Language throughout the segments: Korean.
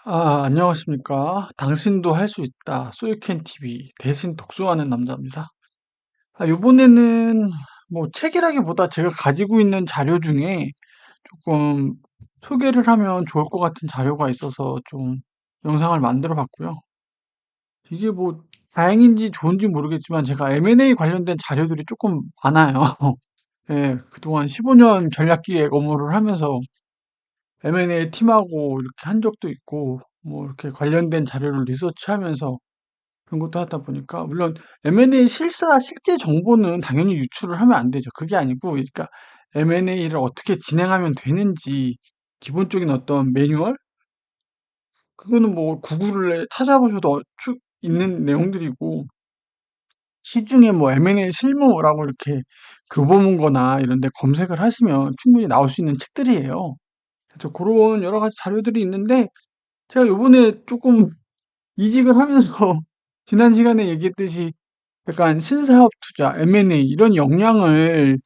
안녕하십니까. 당신도 할 수 있다. 소유캔 TV 대신 독서하는 남자입니다. 요번에는 뭐 책이라기보다 제가 가지고 있는 자료 중에 조금 소개를 하면 좋을 것 같은 자료가 있어서 좀 영상을 만들어 봤고요. 이게 뭐 다행인지 좋은지 모르겠지만 제가 M&A 관련된 자료들이 조금 많아요. 예, 그동안 15년 전략기획 업무를 하면서 M&A 팀하고 이렇게 한 적도 있고, 뭐 이렇게 관련된 자료를 리서치하면서 그런 것도 하다 보니까, 물론 M&A 실제 정보는 당연히 유출을 하면 안 되죠. 그게 아니고, 그러니까 M&A를 어떻게 진행하면 되는지 기본적인 어떤 매뉴얼? 그거는 뭐 구글에 찾아보셔도 쭉 있는 내용들이고, 시중에 뭐 M&A 실무라고 이렇게 교보문고나 이런 데 검색을 하시면 충분히 나올 수 있는 책들이에요. 그래서 그런 여러 가지 자료들이 있는데, 제가 요번에 조금 이직을 하면서 지난 시간에 얘기했듯이 약간 신사업 투자, M&A 이런 역량을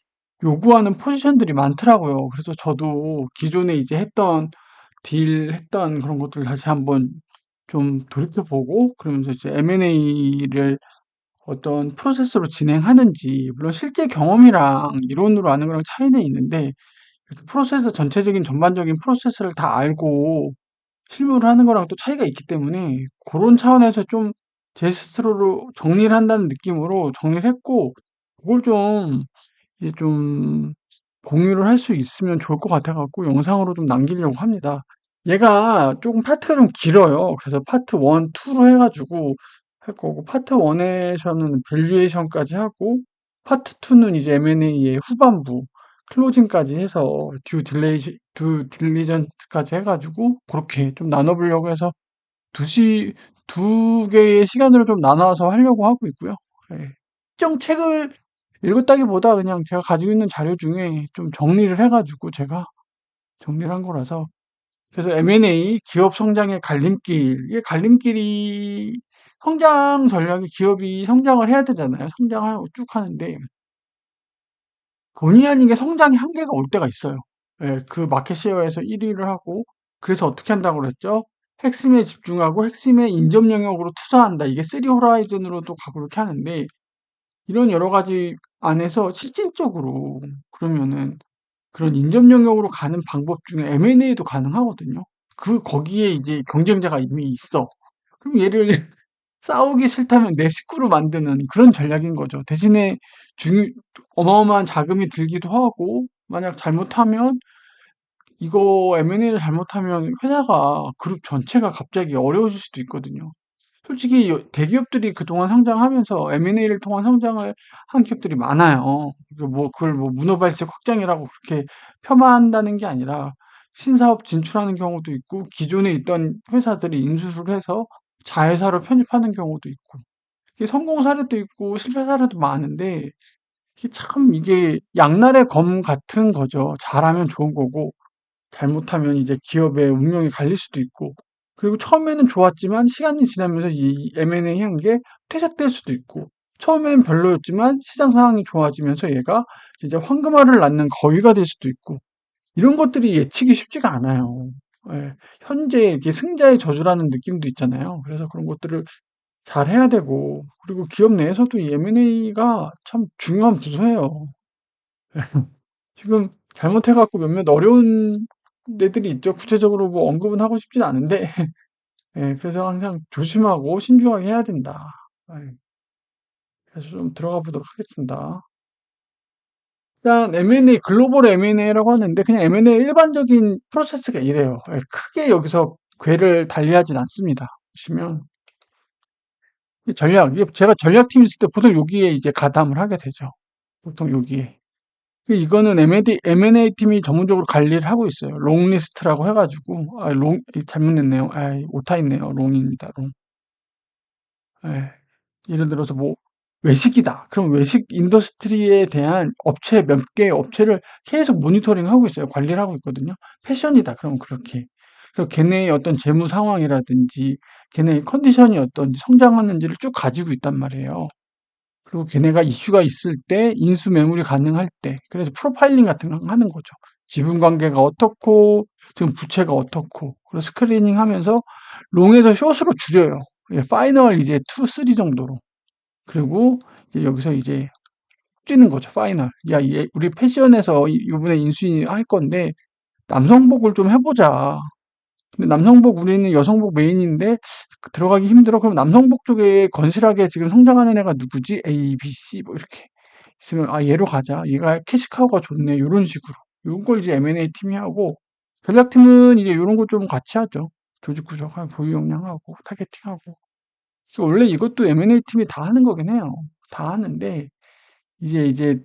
요구하는 포지션들이 많더라고요. 그래서 저도 기존에 이제 했던 그런 것들을 다시 한번 좀 돌이켜보고, 그러면서 이제 M&A를 어떤 프로세스로 진행하는지, 물론 실제 경험이랑 이론으로 아는 거랑 차이는 있는데, 이렇게 프로세스 전체적인 전반적인 프로세스를 다 알고 실무를 하는 거랑 또 차이가 있기 때문에 그런 차원에서 좀 제 스스로로 정리를 한다는 느낌으로 정리를 했고, 그걸 좀 이제 좀 공유를 할 수 있으면 좋을 것 같아 갖고 영상으로 좀 남기려고 합니다. 얘가 조금 파트가 좀 길어요. 그래서 파트 1, 2로 해가지고 할 거고, 파트 1에서는 밸류에이션까지 하고, 파트 2는 이제 M&A의 후반부 클로징까지 해서 듀 딜리전트까지 해가지고 그렇게 좀 나눠보려고 해서 두 개의 시간으로 좀 나눠서 하려고 하고 있고요. 예. 특정 책을 읽었다기보다 그냥 제가 가지고 있는 자료 중에 좀 정리를 해가지고 제가 정리를 한 거라서. 그래서 M&A, 기업 성장의 갈림길, 이게 갈림길이 성장 전략이 기업이 성장을 해야 되잖아요. 성장하고 쭉 하는데 본의 아니게 성장의 한계가 올 때가 있어요. 예, 그 마켓 셰어에서 1위를 하고, 그래서 어떻게 한다고 그랬죠? 핵심에 집중하고 핵심의 인접 영역으로 투자한다. 이게 3 호라이즌으로도 가고 그렇게 하는데, 이런 여러 가지 안에서 실질적으로 그러면은 그런 인접 영역으로 가는 방법 중에 M&A도 가능하거든요. 거기에 이제 경쟁자가 이미 있어. 그럼 얘를 싸우기 싫다면 내 식구로 만드는 그런 전략인 거죠. 대신에 중, 어마어마한 자금이 들기도 하고, 만약 잘못하면, 이거 M&A를 잘못하면 회사가, 그룹 전체가 갑자기 어려워질 수도 있거든요. 솔직히 대기업들이 그동안 성장하면서 M&A를 통한 성장을 한 기업들이 많아요. 그걸 뭐 문어발식 확장이라고 그렇게 폄하한다는 게 아니라 신사업 진출하는 경우도 있고, 기존에 있던 회사들이 인수를 해서 자회사로 편입하는 경우도 있고, 이게 성공 사례도 있고 실패 사례도 많은데, 이게 양날의 검 같은 거죠. 잘하면 좋은 거고 잘못하면 이제 기업의 운명이 갈릴 수도 있고, 그리고 처음에는 좋았지만 시간이 지나면서 이 M&A 한 게 퇴색될 수도 있고, 처음엔 별로였지만 시장 상황이 좋아지면서 얘가 진짜 황금알을 낳는 거위가 될 수도 있고, 이런 것들이 예측이 쉽지가 않아요. 예, 현재 이게 승자의 저주라는 느낌도 있잖아요. 그래서 그런 것들을 잘 해야 되고, 그리고 기업 내에서도 이 M&A가 참 중요한 부서예요. 지금 잘못해갖고 몇몇 어려운 데들이 있죠. 구체적으로 뭐 언급은 하고 싶진 않은데, 예, 그래서 항상 조심하고 신중하게 해야 된다. 예, 그래서 좀 들어가 보도록 하겠습니다. 일단 M&A, 글로벌 M&A라고 하는데 그냥 M&A 일반적인 프로세스가 이래요. 예, 크게 여기서 궤를 달리하진 않습니다. 보시면 이게 제가 전략팀 있을 때 보통 여기에 이제 가담을 하게 되죠. 보통 여기에. 이거는 M&A 팀이 전문적으로 관리를 하고 있어요. 롱리스트라고 해가지고, 잘못냈네요. 오타 있네요. 롱입니다. 롱. 예. 예를 들어서 뭐, 외식이다. 그럼 외식 인더스트리에 대한 몇 개의 업체를 계속 모니터링 하고 있어요. 관리를 하고 있거든요. 패션이다. 그럼 그렇게. 그리고 걔네의 어떤 재무 상황이라든지, 걔네의 컨디션이 어떤지, 성장하는지를 쭉 가지고 있단 말이에요. 그리고 걔네가 이슈가 있을 때 인수 매물이 가능할 때, 그래서 프로파일링 같은 거 하는 거죠. 지분 관계가 어떻고 지금 부채가 어떻고, 그리고 스크리닝 하면서 롱에서 숏으로 줄여요. 예, 파이널 이제 2, 3 정도로. 그리고 이제 여기서 이제 뛰는 거죠, 파이널. 야, 우리 패션에서 이번에 인수할 건데, 남성복을 좀 해보자. 근데 남성복 우리는 여성복 메인인데 들어가기 힘들어. 그럼 남성복 쪽에 건실하게 지금 성장하는 애가 누구지? A, B, C 뭐 이렇게 있으면 아 얘로 가자. 얘가 캐시카우가 좋네. 이런 식으로. 이런 걸 이제 M&A 팀이 하고 전략팀은 이제 이런 거 좀 같이 하죠. 조직 구조하고 보유 역량하고 타겟팅하고. 원래 이것도 M&A 팀이 다 하는 거긴 해요. 다 하는데 이제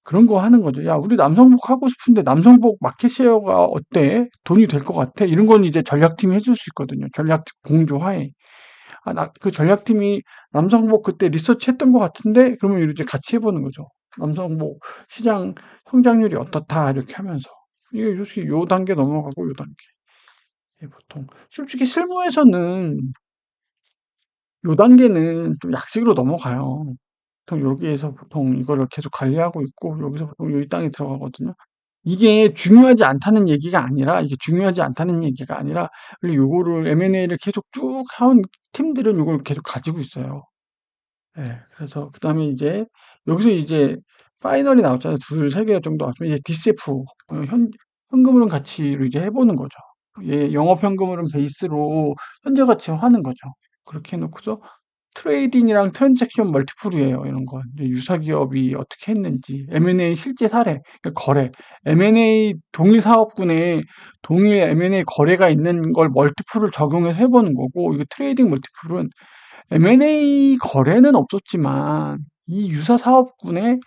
그런 거 하는 거죠. 야, 우리 남성복 하고 싶은데 남성복 마켓 셰어가 어때? 돈이 될 것 같아? 이런 건 이제 전략팀이 해줄 수 있거든요. 전략팀 공조하에. 아, 그 전략팀이 남성복 그때 리서치 했던 것 같은데? 그러면 이제 같이 해보는 거죠. 남성복 시장 성장률이 어떻다, 이렇게 하면서. 이게 솔직히 요 단계 넘어가고 요 단계. 보통. 솔직히 실무에서는 요 단계는 좀 약식으로 넘어가요. 보통 여기에서 보통 이거를 계속 관리하고 있고 여기서 보통 여기 땅에 들어가거든요. 이게 중요하지 않다는 얘기가 아니라 이게 중요하지 않다는 얘기가 아니라 요거를 M&A를 계속 쭉 해온 팀들은 요걸 계속 가지고 있어요. 예. 그래서 그다음에 이제 여기서 이제 파이널이 나왔잖아요. 둘, 세 개 정도 나왔으면 이제 DCF 현금흐름 가치로 이제 해보는 거죠. 예, 영업 현금흐름 베이스로 현재 가치 하는 거죠. 그렇게 해놓고서 트레이딩이랑 트랜잭션 멀티플이에요. 이런 건 이제 유사 기업이 어떻게 했는지 M&A 실제 사례, 그러니까 거래, M&A 동일 사업군에 동일 M&A 거래가 있는 걸 멀티플을 적용해서 해보는 거고, 이거 트레이딩 멀티플은 M&A 거래는 없었지만 이 유사 사업군에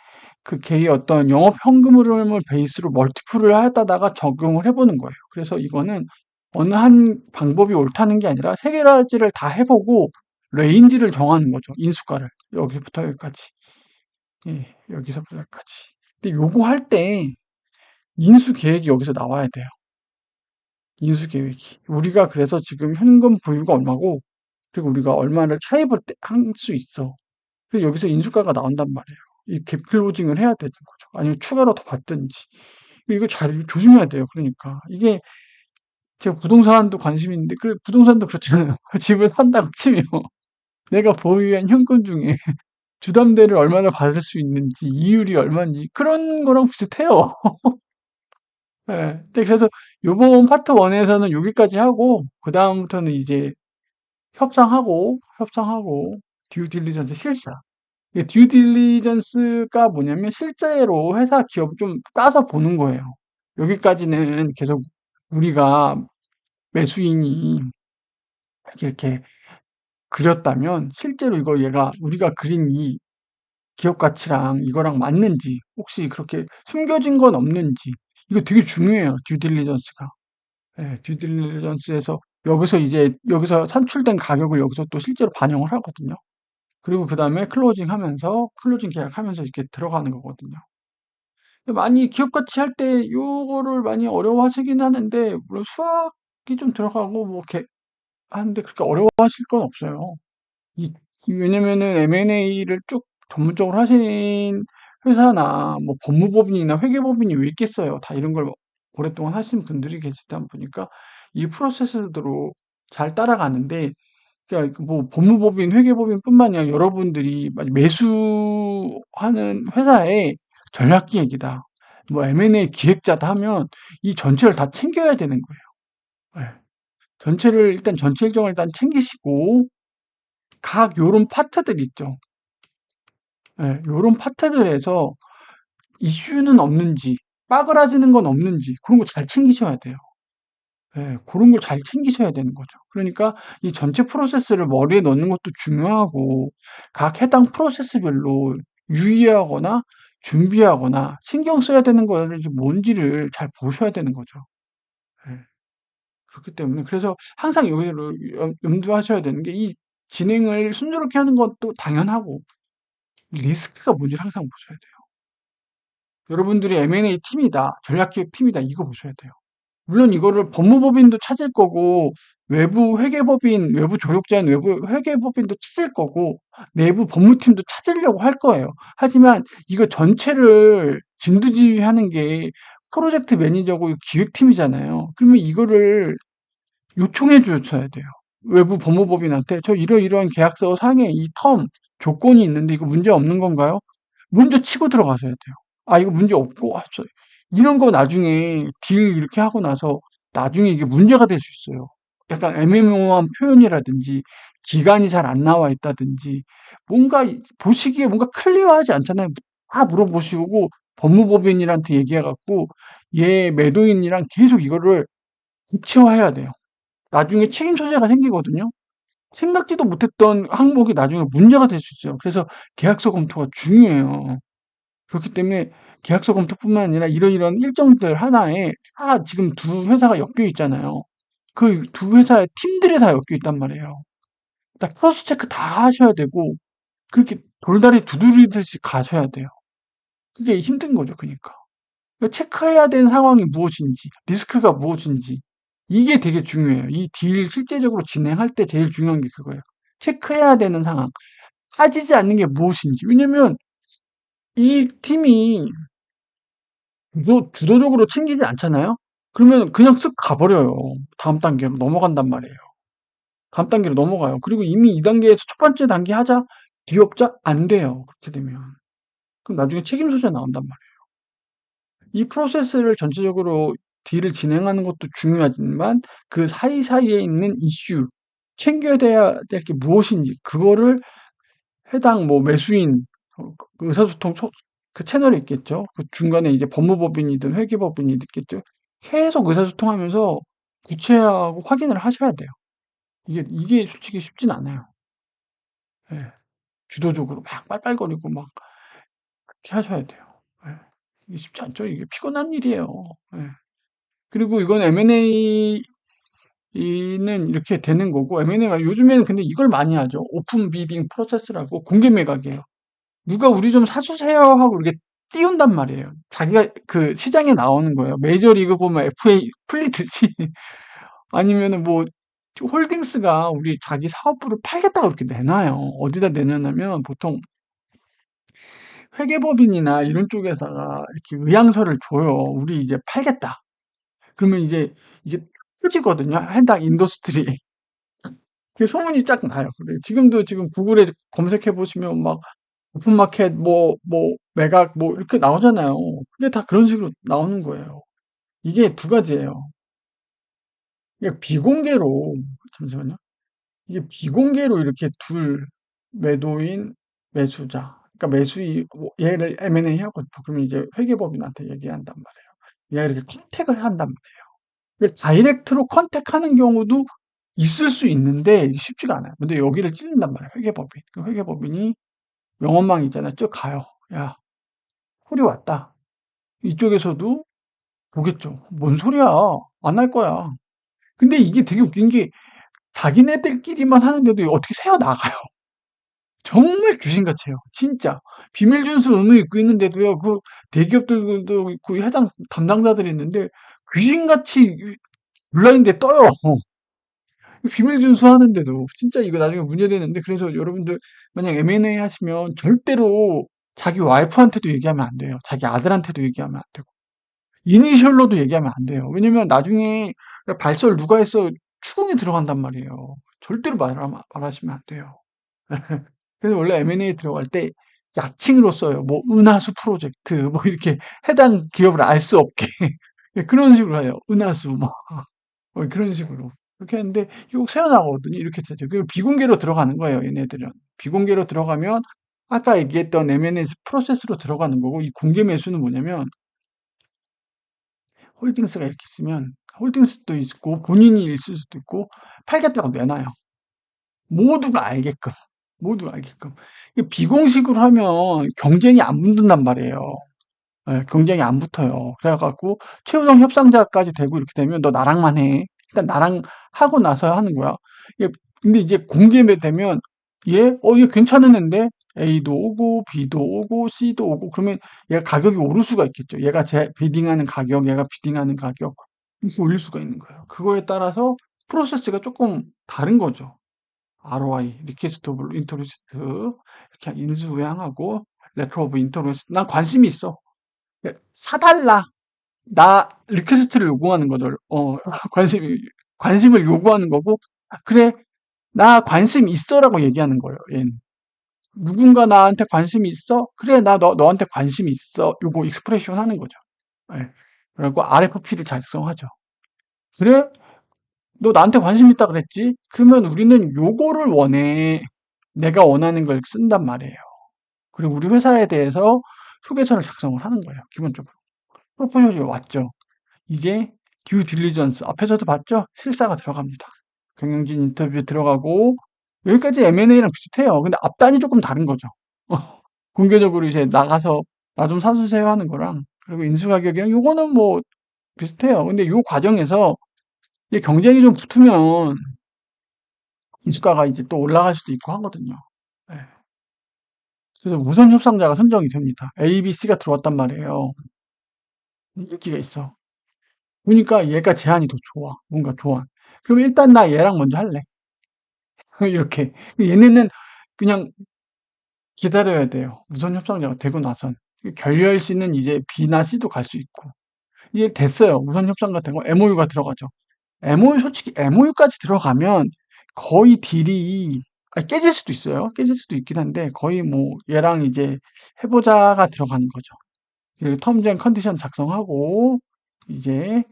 그 개의 어떤 영업 현금 흐름을 베이스로 멀티플을 하다가 적용을 해보는 거예요. 그래서 이거는 어느 한 방법이 옳다는 게 아니라 세 가지를 다 해보고 레인지를 정하는 거죠. 인수가를. 여기부터 여기까지. 예, 여기서부터 여기까지. 근데 요거 할 때 인수 계획이 여기서 나와야 돼요. 인수 계획이. 우리가 그래서 지금 현금 보유가 얼마고, 그리고 우리가 얼마를 차입을 할 수 있어. 그리고 여기서 인수가가 나온단 말이에요. 이 갭 클로징을 해야 되는 거죠. 아니면 추가로 더 받든지. 이거 잘 조심해야 돼요. 그러니까. 이게 제가 부동산도 관심이 있는데, 그 부동산도 그렇잖아요. 집을 산다고 치면 내가 보유한 현금 중에 주담대를 얼마나 받을 수 있는지, 이율이 얼마인지, 그런 거랑 비슷해요. 예. 근데 그래서 요번 파트 1에서는 여기까지 하고, 그다음부터는 이제 협상하고, 듀 딜리전스 실사. 듀 딜리전스가 뭐냐면 실제로 회사 기업을 좀 따서 보는 거예요. 여기까지는 계속 우리가 매수인이 이렇게 그렸다면 실제로 이거 얘가 우리가 그린 이 기업 가치랑 이거랑 맞는지, 혹시 그렇게 숨겨진 건 없는지, 이거 되게 중요해요. 듀 딜리전스가. 예, 듀 딜리전스에서 여기서 산출된 가격을 여기서 또 실제로 반영을 하거든요. 그리고 그다음에 클로징 계약하면서 이렇게 들어가는 거거든요. 많이 기업 가치 할 때 요거를 많이 어려워하시긴 하는데, 물론 수학이 좀 들어가고 뭐 이렇게 하는데 그렇게 어려워하실 건 없어요. 이 왜냐면은 M&A를 쭉 전문적으로 하신 회사나 뭐 법무법인이나 회계법인이 왜 있겠어요. 다 이런 걸 오랫동안 하신 분들이 계시다 보니까 이 프로세스대로 잘 따라가는데, 그러니까 뭐 법무법인, 회계법인뿐만 아니라 여러분들이 매수하는 회사의 전략기획이다, 뭐 M&A 기획자다 하면 이 전체를 다 챙겨야 되는 거예요. 예. 전체 일정을 일단 챙기시고 각 요런 파트들 있죠. 예, 요런 파트들에서 이슈는 없는지, 빠그라지는 건 없는지 그런 거 잘 챙기셔야 돼요. 예, 그런 걸 잘 챙기셔야 되는 거죠. 그러니까 이 전체 프로세스를 머리에 넣는 것도 중요하고 각 해당 프로세스별로 유의하거나 준비하거나 신경 써야 되는 거를 뭔지를 잘 보셔야 되는 거죠. 예, 그렇기 때문에 그래서 항상 여기를 염두하셔야 되는 게, 이 진행을 순조롭게 하는 것도 당연하고 리스크가 뭔지를 항상 보셔야 돼요. 여러분들이 M&A 팀이다, 전략기획 팀이다, 이거 보셔야 돼요. 물론 이거를 법무법인도 찾을 거고, 외부 회계법인, 외부 조력자인 외부 회계법인도 찾을 거고, 내부 법무팀도 찾으려고 할 거예요. 하지만 이거 전체를 진두지휘하는 게 프로젝트 매니저고 기획팀이잖아요. 그러면 이거를 요청해 주셔야 돼요. 외부 법무법인한테 저 이러이러한 계약서 상에 이 텀 조건이 있는데 이거 문제 없는 건가요? 먼저 치고 들어가셔야 돼요. 아, 이거 문제 없고, 이런 거 나중에 딜 이렇게 하고 나서 나중에 이게 문제가 될 수 있어요. 약간 애매모호한 표현이라든지 기간이 잘 안 나와 있다든지 뭔가 보시기에 뭔가 클리어하지 않잖아요. 다 물어보시고 법무법인이한테 얘기해갖고 얘 매도인이랑 계속 이거를 구체화해야 돼요. 나중에 책임 소재가 생기거든요. 생각지도 못했던 항목이 나중에 문제가 될 수 있어요. 그래서 계약서 검토가 중요해요. 그렇기 때문에 계약서 검토뿐만 아니라 이런 일정들 하나에 다 지금 두 회사가 엮여 있잖아요. 그 두 회사의 팀들이 다 엮여 있단 말이에요. 딱 크로스 체크 다 하셔야 되고 그렇게 돌다리 두드리듯이 가셔야 돼요. 그게 힘든 거죠, 그러니까. 체크해야 되는 상황이 무엇인지, 리스크가 무엇인지 이게 되게 중요해요. 이 딜 실제적으로 진행할 때 제일 중요한 게 그거예요. 체크해야 되는 상황, 빠지지 않는 게 무엇인지. 왜냐면 이 팀이 주도적으로 챙기지 않잖아요? 그러면 그냥 쓱 가버려요. 다음 단계로 넘어간단 말이에요. 다음 단계로 넘어가요. 그리고 이미 이 단계에서 첫 번째 단계 하자, 뒤엎자? 안 돼요. 그렇게 되면. 그럼 나중에 책임 소재 나온단 말이에요. 이 프로세스를 전체적으로 딜을 진행하는 것도 중요하지만 그 사이사이에 있는 이슈, 챙겨야 될 게 무엇인지, 그거를 해당 뭐 매수인, 그 의사소통 그 채널이 있겠죠. 그 중간에 이제 법무법인이든 회계법인이 있겠죠. 계속 의사소통하면서 구체하고 확인을 하셔야 돼요. 이게 솔직히 쉽진 않아요. 예. 주도적으로 막 빨빨거리고 막 그렇게 하셔야 돼요. 예. 이게 쉽지 않죠. 이게 피곤한 일이에요. 예. 그리고 이건 M&A는 이렇게 되는 거고, M&A가 요즘에는 근데 이걸 많이 하죠. 오픈 비딩 프로세스라고 공개 매각이에요. 누가 우리 좀 사주세요 하고 이렇게 띄운단 말이에요. 자기가 그 시장에 나오는 거예요. 메이저리그 보면 FA 풀리듯이 아니면은 뭐 홀딩스가 우리 자기 사업부를 팔겠다고 이렇게 내놔요. 어디다 내놓냐면 보통 회계법인이나 이런 쪽에다가 이렇게 의향서를 줘요. 우리 이제 팔겠다. 그러면 이제 이게 터지거든요. 해당 인더스트리. 그 소문이 쫙 나요. 그래. 지금 구글에 검색해 보시면 막 오픈마켓 매각 이렇게 나오잖아요. 그게 다 그런 식으로 나오는 거예요. 이게 두 가지예요. 이게 비공개로 잠시만요. 이게 비공개로 이렇게 둘 매도인, 매수자, 그러니까 매수이 얘를 M&A 하고 싶어. 그러면 이제 회계법인한테 얘기한단 말이에요. 얘가 이렇게 컨택을 한단 말이에요. 그래서 다이렉트로 컨택하는 경우도 있을 수 있는데 이게 쉽지가 않아요. 근데 여기를 찔린단 말이에요. 회계법인. 그 회계법인이 영업망 있잖아요. 쭉 가요. 야, 콜이 왔다. 이쪽에서도 보겠죠. 뭔 소리야. 안 할 거야. 근데 이게 되게 웃긴 게 자기네들끼리만 하는데도 어떻게 새어나가요. 정말 귀신같이 해요. 진짜. 비밀준수 의무 입고 있는데도요. 그 대기업들도 있고 해당 담당자들이 있는데 귀신같이 블라인드에 떠요. 비밀 준수하는데도 진짜 이거 나중에 문제되는데 그래서 여러분들 만약 M&A 하시면 절대로 자기 와이프한테도 얘기하면 안 돼요. 자기 아들한테도 얘기하면 안 되고 이니셜로도 얘기하면 안 돼요. 왜냐면 나중에 발설 누가 해서 추궁이 들어간단 말이에요. 절대로 말하시면 안 돼요. 그래서 원래 M&A 들어갈 때 약칭으로 써요. 뭐 은하수 프로젝트 뭐 이렇게 해당 기업을 알 수 없게 그런 식으로 해요. 은하수 그런 식으로. 그렇게 했는데 이거 새어나가거든요. 이렇게 되죠. 그리고 비공개로 들어가는 거예요. 얘네들은. 비공개로 들어가면 아까 얘기했던 M&A 프로세스로 들어가는 거고 이 공개 매수는 뭐냐면 홀딩스가 이렇게 있으면 홀딩스도 있고 본인이 있을 수도 있고 팔겠다고 내놔요. 모두가 알게끔. 모두가 알게끔. 비공식으로 하면 경쟁이 안 붙는단 말이에요. 예, 경쟁이 안 붙어요. 그래갖고 최우정 협상자까지 되고 이렇게 되면 너 나랑만 해. 일단 나랑 하고 나서 하는 거야. 근데 이제 공개되면 얘 괜찮은 앤데 A도 오고 B도 오고 C도 오고 그러면 얘가 가격이 오를 수가 있겠죠. 얘가 비딩하는 가격, 얘가 비딩하는 가격 이렇게 올릴 수가 있는 거예요. 그거에 따라서 프로세스가 조금 다른 거죠. ROI, 리퀘스트 오브 인터레스트 이렇게 인수회항하고 레터 오브 인터레스트 난 관심이 있어. 사달라. 나 리퀘스트를 요구하는 거죠. 관심을 요구하는 거고, 그래, 나 관심 있어라고 얘기하는 거예요. 얘는. 누군가 나한테 관심이 있어? 그래, 나 너한테 관심이 있어. 요거 익스프레션 하는 거죠. 예. 그리고 RFP를 작성하죠. 그래? 너 나한테 관심 있다 그랬지? 그러면 우리는 요거를 원해. 내가 원하는 걸 쓴단 말이에요. 그리고 우리 회사에 대해서 소개서를 작성을 하는 거예요. 기본적으로. 프로포폴이 왔죠. 이제 듀 딜리전스 앞에서도 봤죠? 실사가 들어갑니다. 경영진 인터뷰에 들어가고 여기까지 M&A랑 비슷해요. 근데 앞단이 조금 다른 거죠. 공개적으로 이제 나가서 나 좀 사주세요 하는 거랑 그리고 인수가격이랑 요거는 뭐 비슷해요. 근데 요 과정에서 이제 경쟁이 좀 붙으면 인수가가 이제 또 올라갈 수도 있고 하거든요. 네. 그래서 우선 협상자가 선정이 됩니다. A, B, C가 들어왔단 말이에요. 인기가 있어. 보니까 얘가 제안이 더 좋아. 뭔가 좋아. 그럼 일단 나 얘랑 먼저 할래. 이렇게. 얘네는 그냥 기다려야 돼요. 우선 협상자가 되고 나선. 결렬 C는 이제 B나 C도 갈 수 있고. 이게 됐어요. 우선 협상가 되고 MOU가 들어가죠. MOU 솔직히 MOU까지 들어가면 거의 딜이 깨질 수도 있어요. 깨질 수도 있긴 한데 거의 뭐 얘랑 이제 해보자가 들어가는 거죠. 그리고 텀즈 앤 컨디션 작성하고 이제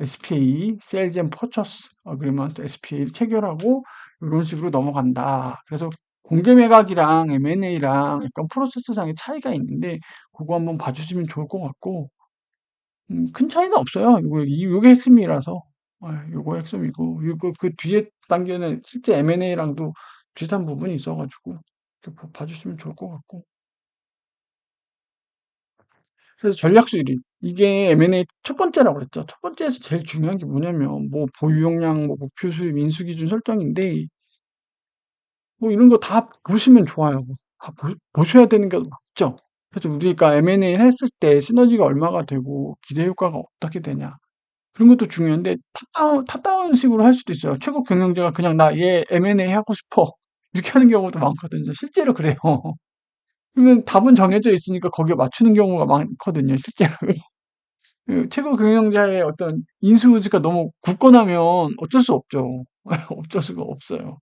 SPA, Sales and Purchase Agreement, SPA를 체결하고 이런 식으로 넘어간다. 그래서 공개 매각이랑 M&A랑 약간 프로세스상의 차이가 있는데 그거 한번 봐주시면 좋을 것 같고 큰 차이는 없어요. 요게 핵심이라서 요거 핵심이고 그리고 그 뒤에 단계는 실제 M&A랑도 비슷한 부분이 있어가지고 이렇게 봐주시면 좋을 것 같고 그래서 전략 수립. 이게 M&A 첫 번째라고 그랬죠. 첫 번째에서 제일 중요한 게 뭐냐면, 뭐, 보유 역량, 뭐, 목표 수입, 인수 기준 설정인데, 뭐, 이런 거 다 보시면 좋아요. 다 보셔야 되는 게 맞죠. 그래서 우리가 M&A 했을 때 시너지가 얼마가 되고, 기대 효과가 어떻게 되냐. 그런 것도 중요한데, 탑다운 식으로 할 수도 있어요. 최고 경영자가 그냥 나 얘 M&A 하고 싶어. 이렇게 하는 경우도 많거든요. 실제로 그래요. 그러면 답은 정해져 있으니까 거기에 맞추는 경우가 많거든요. 실제로. 그 최고 경영자의 어떤 인수우지가 너무 굳건하면 어쩔 수 없죠. 어쩔 수가 없어요.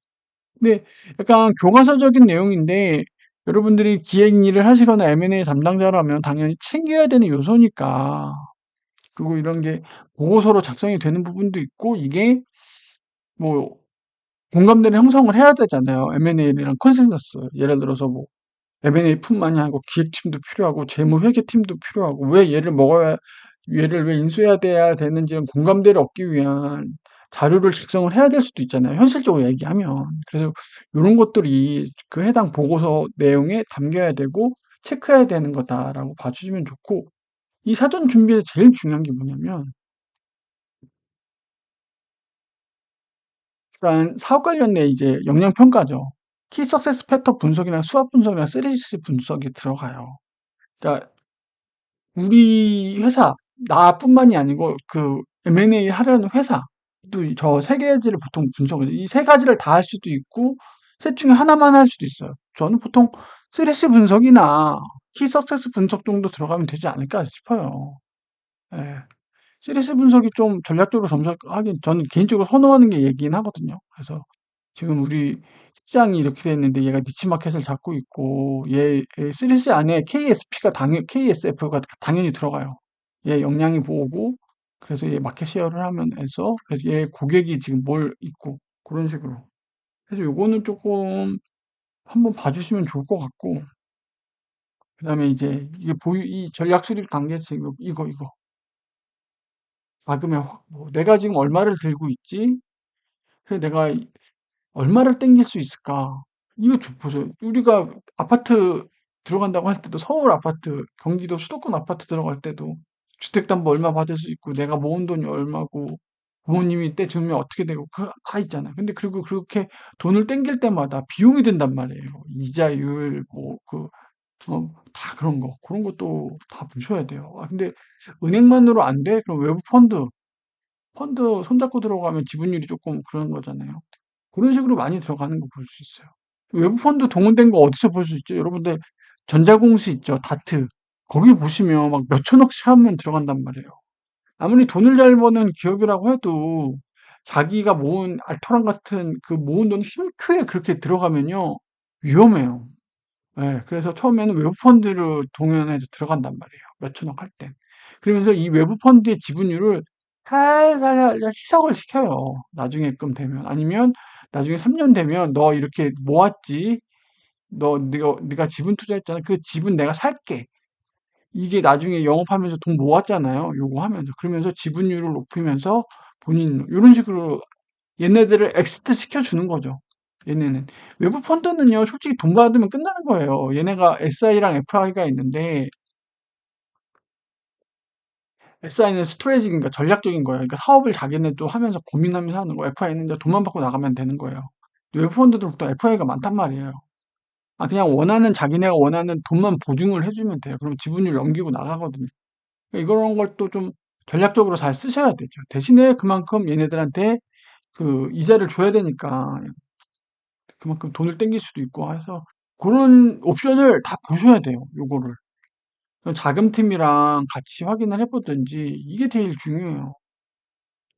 근데 약간 교과서적인 내용인데 여러분들이 기획 일을 하시거나 M&A 담당자라면 당연히 챙겨야 되는 요소니까. 그리고 이런 게 보고서로 작성이 되는 부분도 있고 이게 뭐 공감대를 형성을 해야 되잖아요. M&A랑 컨센서스. 예를 들어서 뭐 M&A뿐만이 아니고 기획팀도 필요하고 재무회계팀도 필요하고 왜 얘를 왜 인수해야 돼야 되는지는 공감대를 얻기 위한 자료를 작성을 해야 될 수도 있잖아요. 현실적으로 얘기하면. 그래서 이런 것들이 그 해당 보고서 내용에 담겨야 되고 체크해야 되는 거다라고 봐주시면 좋고 이 사전 준비에서 제일 중요한 게 뭐냐면 일단 사업 관련된 이제 역량 평가죠. 키 석세스 팩터 분석이나 수학 분석이나 3C 분석이 들어가요. 그러니까 우리 회사, 나뿐만이 아니고 그 M&A 하려는 회사도 저 세 가지를 보통 분석을, 이 세 가지를 다 할 수도 있고, 셋 중에 하나만 할 수도 있어요. 저는 보통 3C 분석이나 키 석세스 분석 정도 들어가면 되지 않을까 싶어요. 예. 3C 분석이 좀 전략적으로 점수하긴 저는 개인적으로 선호하는 게 얘기긴 하거든요. 그래서 지금 우리 시장이 이렇게 돼 있는데 얘가 니치 마켓을 잡고 있고 얘 3C 안에 KSF가 당연히 들어가요. 얘 역량이 보고 그래서 얘 마켓 시어를 하면서 그래서 얘 고객이 지금 뭘 있고 그런 식으로. 그래서 요거는 조금 한번 봐주시면 좋을 것 같고 그다음에 이제 이게 이 전략 수립 단계 지금 이거 박으면 뭐 내가 지금 얼마를 들고 있지? 그래 내가 얼마를 땡길 수 있을까? 이거 보세요. 우리가 아파트 들어간다고 할 때도 서울 아파트, 경기도 수도권 아파트 들어갈 때도 주택담보 얼마 받을 수 있고 내가 모은 돈이 얼마고 부모님이 때 주면 어떻게 되고 다 있잖아요. 근데 그리고 그렇게 돈을 땡길 때마다 비용이 든단 말이에요. 이자율 다 그런 것도 다 보셔야 돼요. 근데 은행만으로 안 돼? 그럼 외부 펀드 손잡고 들어가면 지분율이 조금 그런 거잖아요. 그런 식으로 많이 들어가는 거 볼 수 있어요. 외부 펀드 동원된 거 어디서 볼 수 있죠? 여러분들 전자공시 있죠? 다트. 거기 보시면 막 몇천억씩 하면 들어간단 말이에요. 아무리 돈을 잘 버는 기업이라고 해도 자기가 모은 알토란 같은 그 모은 돈 한 큐에 그렇게 들어가면요. 위험해요. 예, 그래서 처음에는 외부 펀드를 동원해서 들어간단 말이에요. 몇 천억 할 때. 그러면서 이 외부 펀드의 지분율을 살살 희석을 시켜요. 나중에끔 되면. 아니면 나중에 3년 되면 너 이렇게 모았지? 네가 지분 투자했잖아. 그 지분 내가 살게. 이게 나중에 영업하면서 돈 모았잖아요. 요거 하면서. 그러면서 지분율을 높이면서 본인, 이런 식으로 얘네들을 엑시트 시켜주는 거죠. 얘네는. 외부 펀드는요, 솔직히 돈 받으면 끝나는 거예요. 얘네가 SI랑 FI가 있는데, SI는 스트레지인가 전략적인 거예요. 그러니까 사업을 자기네도 하면서 고민하면서 하는 거. FI는 이제 돈만 받고 나가면 되는 거예요. 외부 펀드들은 또 FI가 많단 말이에요. 아, 그냥 자기네가 원하는 돈만 보증을 해주면 돼요. 그럼 지분율 넘기고 나가거든요. 그러니까 이런 걸 또 좀 전략적으로 잘 쓰셔야 되죠. 대신에 그만큼 얘네들한테 그 이자를 줘야 되니까 그만큼 돈을 땡길 수도 있고 해서 그런 옵션을 다 보셔야 돼요. 요거를. 자금팀이랑 같이 확인을 해보든지 이게 제일 중요해요.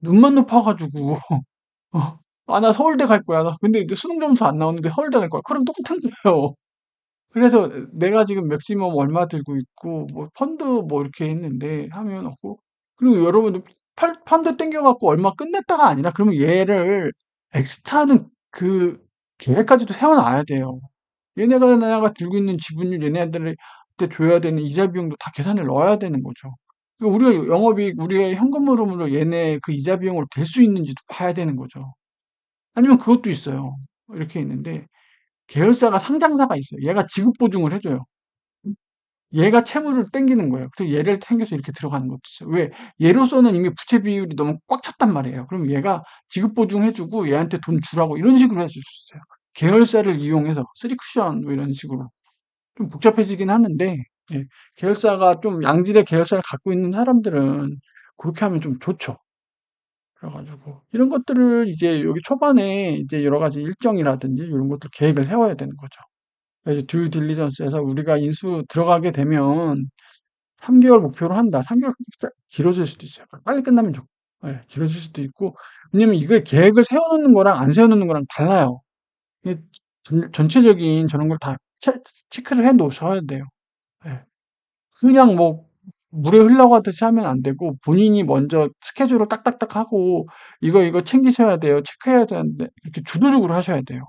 눈만 높아가지고 나 서울대 갈 거야. 나 근데 이제 수능 점수 안 나오는데 서울대 갈 거야. 그럼 똑같은 거예요. 그래서 내가 지금 맥시멈 얼마 들고 있고 뭐 펀드 뭐 이렇게 했는데 하면 없고 그리고 여러분들 펀드 땡겨갖고 얼마 끝냈다가 아니라 그러면 얘를 엑스트라는 그 계획까지도 세워놔야 돼요. 얘네가 내가 들고 있는 지분율 얘네들한테 줘야 되는 이자 비용도 다 계산을 넣어야 되는 거죠. 그러니까 우리가 영업이익 우리의 현금 흐름으로 얘네 그 이자 비용을 댈 수 있는지도 봐야 되는 거죠. 아니면 그것도 있어요. 이렇게 있는데 계열사가 상장사가 있어요. 얘가 지급 보증을 해줘요. 얘가 채무를 땡기는 거예요. 그래서 얘를 챙겨서 이렇게 들어가는 것도 있어요. 왜? 얘로서는 이미 부채 비율이 너무 꽉 찼단 말이에요. 그럼 얘가 지급 보증해주고 얘한테 돈 주라고 이런 식으로 해줄 수 있어요. 계열사를 이용해서 쓰리 쿠션 뭐 이런 식으로 좀 복잡해지긴 하는데 예, 계열사가 좀 양질의 계열사를 갖고 있는 사람들은 그렇게 하면 좀 좋죠. 그래가지고 이런 것들을 이제 여기 초반에 이제 여러 가지 일정이라든지 이런 것들 계획을 세워야 되는 거죠. 그래서 듀 딜리전스에서 우리가 인수 들어가게 되면 3개월 목표로 한다. 3개월 길어질 수도 있어요. 빨리 끝나면 좋고. 예, 길어질 수도 있고. 왜냐면 이거 계획을 세워놓는 거랑 안 세워놓는 거랑 달라요. 이게 전체적인 저런 걸 다 체크를 해 놓으셔야 돼요. 예. 그냥 뭐 물에 흘러가듯이 하면 안 되고 본인이 먼저 스케줄을 딱딱딱 하고 이거 챙기셔야 돼요. 체크해야 되는데 이렇게 주도적으로 하셔야 돼요.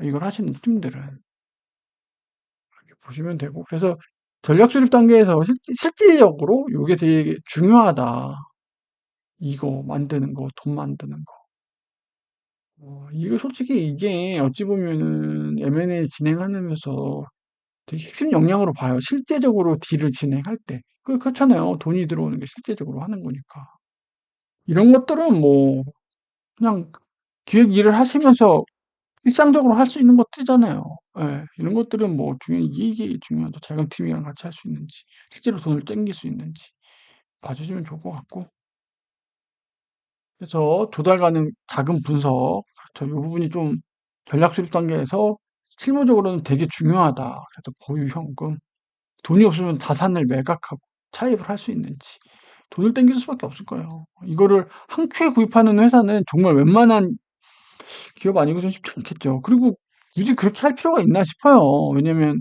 이걸 하시는 팀들은 이렇게 보시면 되고 그래서 전략 수립 단계에서 실질적으로 이게 되게 중요하다. 이거 만드는 거, 돈 만드는 거. 이거 솔직히 이게 어찌 보면은 M&A 진행하면서 되게 핵심 역량으로 봐요. 실제적으로 딜을 진행할 때. 그렇잖아요. 돈이 들어오는 게 실제적으로 하는 거니까. 이런 것들은 뭐, 그냥 기획 일을 하시면서 일상적으로 할 수 있는 것들이잖아요. 예, 이런 것들은 뭐, 이게 중요하죠. 자격팀이랑 같이 할 수 있는지, 실제로 돈을 땡길 수 있는지 봐주시면 좋을 것 같고. 그래서 조달가능 자금 분석, 그렇죠. 이 부분이 좀 전략 수립 단계에서 실무적으로는 되게 중요하다. 그래서 보유 현금, 돈이 없으면 자산을 매각하고 차입을 할 수 있는지 돈을 땡길 수밖에 없을 거예요. 이거를 한 큐에 구입하는 회사는 정말 웬만한 기업 아니고선 쉽지 않겠죠. 그리고 굳이 그렇게 할 필요가 있나 싶어요. 왜냐면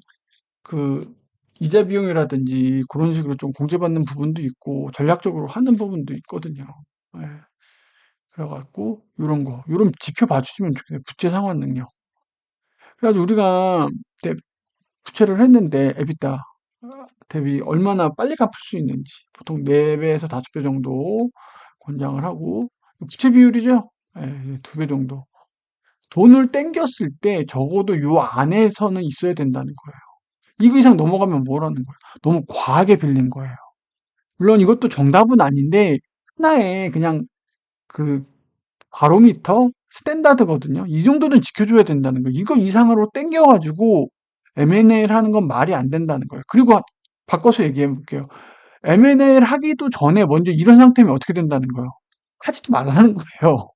그 이자 비용이라든지 그런 식으로 좀 공제받는 부분도 있고 전략적으로 하는 부분도 있거든요. 예. 그래갖고 요런 거, 요런 지표 봐주시면 좋겠네요. 부채 상환 능력. 그래가지고 우리가 부채를 했는데 에비타 대비 얼마나 빨리 갚을 수 있는지 보통 4배에서 5배 정도 권장을 하고 부채 비율이죠. 예, 2배 정도. 돈을 땡겼을 때 적어도 요 안에서는 있어야 된다는 거예요. 이거 이상 넘어가면 뭐라는 거예요? 너무 과하게 빌린 거예요. 물론 이것도 정답은 아닌데 하나의 그냥 그 바로미터 스탠다드거든요. 이 정도는 지켜줘야 된다는 거예요. 이거 이상으로 땡겨가지고 M&A를 하는 건 말이 안 된다는 거예요. 그리고 바꿔서 얘기해 볼게요. M&A를 하기도 전에 먼저 이런 상태면 어떻게 된다는 거예요? 하지도 말라는 거예요.